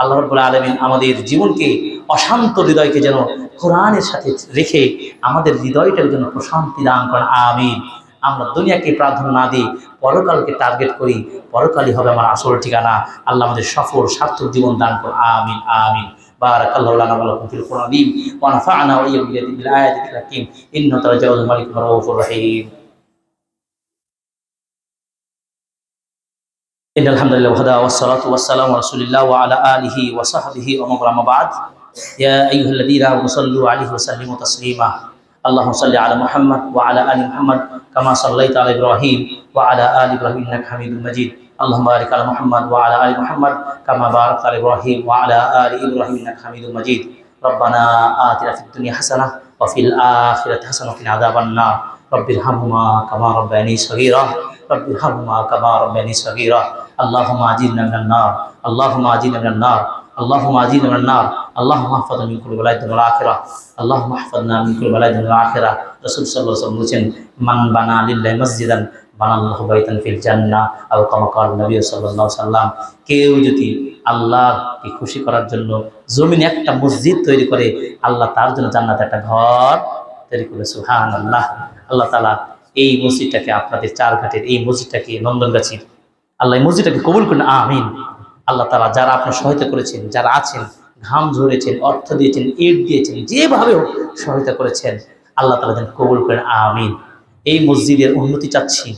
আল্লাহ রাব্বুল আলামিন আমাদের জীবনকে, অশান্ত হৃদয়কে যেন কোরআনের সাথে রেখে আমাদের হৃদয়টার জন্য প্রশান্তি দান করেন, আমিন। আমরা দুনিয়াকে প্রাধান্য না দিই, পরকালকে টার্গেট করি, পরকালই হবে আমার আসল ঠিকানা। আল্লাহ আমাদের সফল সার্থক জীবন দান করুন, আমিন আমিন। বারাকাল্লাহু লানা ওয়া লাকুম ফিল কুরআনিল ওয়া নাফা'না ওয়া ইয়্যাকুম বিল আয়াতিল হাকীম ইন্নাহু তাওয়াবুর মালিকুর রাউফুর রহিম ইন্নাল হামদুলিল্লাহি ওয়াহদা ওয়াসসালাতু ওয়াসসালামু আলা রাসূলিল্লাহ ওয়া আলা আলিহি ওয়া সাহবিহি ওয়া মান ওয়ালা বা'দ ইয়া আইয়ুহাল্লাযীনা আমানু সাল্লু আলাইহি ওয়া সাল্লিমু তাসলিমা আল্লাহুম্মা সাল্লি আলা মুহাম্মাদ ওয়া আলা আলি মুহাম্মাদ কামা সাল্লাইতা আলা ইব্রাহিম ওয়া আলা আলি ইব্রাহিম ইন্নাকা হামিদুম মাজিদ আল্লাহুম্মা বারিক আলা মুহাম্মাদ ওয়া আলা আলি মুহাম্মাদ কামা বারাকতা আলা ইব্রাহিম ওয়া আলা আলি ইব্রাহিম ইন্নাকা হামিদুম মাজিদ রব্বানা আতিনা ফিদ দুনিয়া হাসানাহ ওয়া ফিল আখিরাতি হাসানাহ ওয়া কিনা আযাবান নার রব্বিরহামহুমা কামা রাব্বায়ানি সগীরা রব্বিরহামহুমা কামা রাব্বায়ানি সগীরা اللهم اجرنا من النار اللهم اجرنا من النار اللهم اجرنا من النار اللهم احفظنا من كل بلاء الدنيا والاخره اللهم احفظنا من كل بلاء الدنيا والاخره রাসূল সাল্লাল্লাহু আলাইহি ওয়াসাল্লাম বলেছেন মান বানা লিল্লাহি মসজিদান বানাল্লাহু বাইতান ফিল জান্নাহ আও কামা ক্বালা নবী সাল্লাল্লাহু আলাইহি ওয়াসাল্লাম কেউ যদি আল্লাহকে খুশি করার জন্য জমিনে একটা মসজিদ তৈরি করে আল্লাহ তার জন্য জান্নাতে একটা ঘর তৈরি করে সুবহানাল্লাহ আল্লাহ তাআলা এই মসজিদটাকে আপনাদের চারঘাটের এই মসজিদটাকে নন্দনগাছির আল্লাহ এই মসজিদটাকে কবুল করেন আমিন আল্লাহ তাআলা যারা আপনার সহায়তা করেছেন যারা আছেন ঘাম ঝরেছেন অর্থ দিয়েছেন ইট দিয়েছেন যেভাবে সহায়তা করেছেন আল্লাহ তাআলা যেন কবুল করেন আমিন এই মসজিদের উন্নতি চাচ্ছি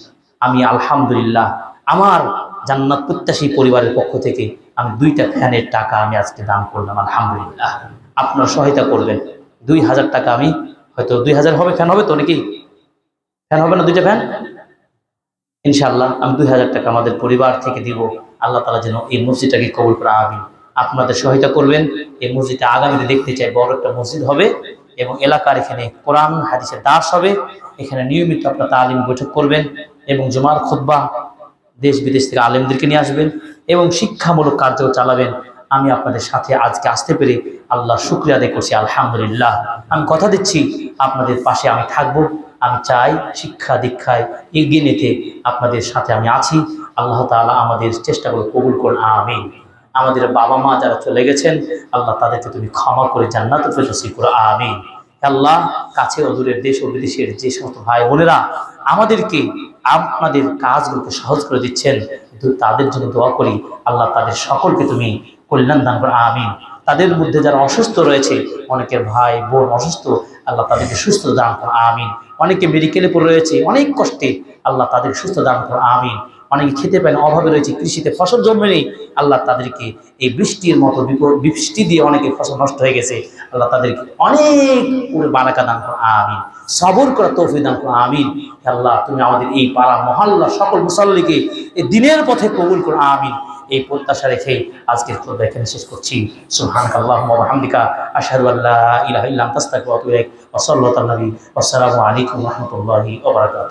আমি আলহামদুলিল্লাহ আমার জান্নাত প্রত্যাশী পরিবারের পক্ষ থেকে আমি 2টা ফ্যানের টাকা আমি আজকে দান করলাম আলহামদুলিল্লাহ আপনারা সহায়তা করবেন 2000 টাকা আমি হয়তো 2000 হবে ফ্যান হবে তো নাকি ফ্যান হবে না 2টা ফ্যান ইনশাআল্লাহ আমি 2000 টাকা আমাদের পরিবার থেকে দিব আল্লাহ তাআলা যেন এই মসজিদটাকে কবুল করে আমিন আপনাদের সহায়তা করবেন এই মসজিদে আগামীতে দেখতে চাই বড় একটা মসজিদ হবে এবং এলাকার এখানে কোরআন হাদিসের দাস হবে এখানে নিয়মিত আপনারা তালিম বৈঠক করবেন এবং জুমার খুতবা দেশ বিদেশ থেকে আলেমদেরকে নিয়ে আসবেন এবং শিক্ষামূলক কার্য চালাবেন আমি আপনাদের সাথে আজকে আসতে পেরে আল্লাহ শুকরিয়া আদায় করছি আলহামদুলিল্লাহ আমি কথা দিচ্ছি আপনাদের পাশে আমি থাকব আমি চাই শিক্ষা দীক্ষায় এগিয়ে নিতে আপনাদের সাথে আমি আছি আল্লাহ তাআলা আমাদের চেষ্টাগুলো কবুল করুন আমিন আমাদের বাবা মা যারা চলে গেছেন আল্লাহ তাদেরকে তুমি ক্ষমা করে জান্নাতুল ফিরদৌস করো আমিন আল্লাহ কাছে ও দূরের দেশ ও বিদেশের যে সমস্ত ভাই বোনেরা আমাদেরকে আপনাদের কাজগুলোকে সহজ করে দিচ্ছেন তাদের জন্য দোয়া করি আল্লাহ তাদের সকলকে তুমি কল্যাণ দান করো আমিন তাদের মধ্যে যারা অসুস্থ রয়েছে অনেকের ভাই বোন অসুস্থ আল্লাহ তাদেরকে সুস্থ দান করো আমিন অনেকে মেডিকেলে পড়ে রয়েছে অনেক কষ্টে আল্লাহ তাদের সুস্থ দান করো আমিন অনেকে খেতে পায় না অভাবে রয়েছে কৃষিতে ফসল জন্মে নেই আল্লাহ তাদেরকে এই বৃষ্টির মতো বৃষ্টি দিয়ে অনেকে ফসল নষ্ট হয়ে গেছে আল্লাহ তাদেরকে অনেক পুরো বারাকা দান করো আমিন সবর করা তৌফিক দান করো আমিন আল্লাহ তুমি আমাদের এই পাড়া মহল্লা সকল মুসল্লিকে এই দিনের পথে কবুল করো আমিন এই প্রত্যাশা রেখে আজকের খুতবা এখানে শেষ করছি সুবহানাকাল্লাহুম্মা ওয়া বিহামদিকা আশহাদু আল্লা ইলাহা ইল্লা আনতা আস্তাগফিরুকা ওয়া আতুবু ইলাইক ওয়া সাল্লাল্লাহু আলাইহি ওয়া সাল্লামু আলাইকুম ওয়া রাহমাতুল্লাহি ওয়া বারাকাতুহু।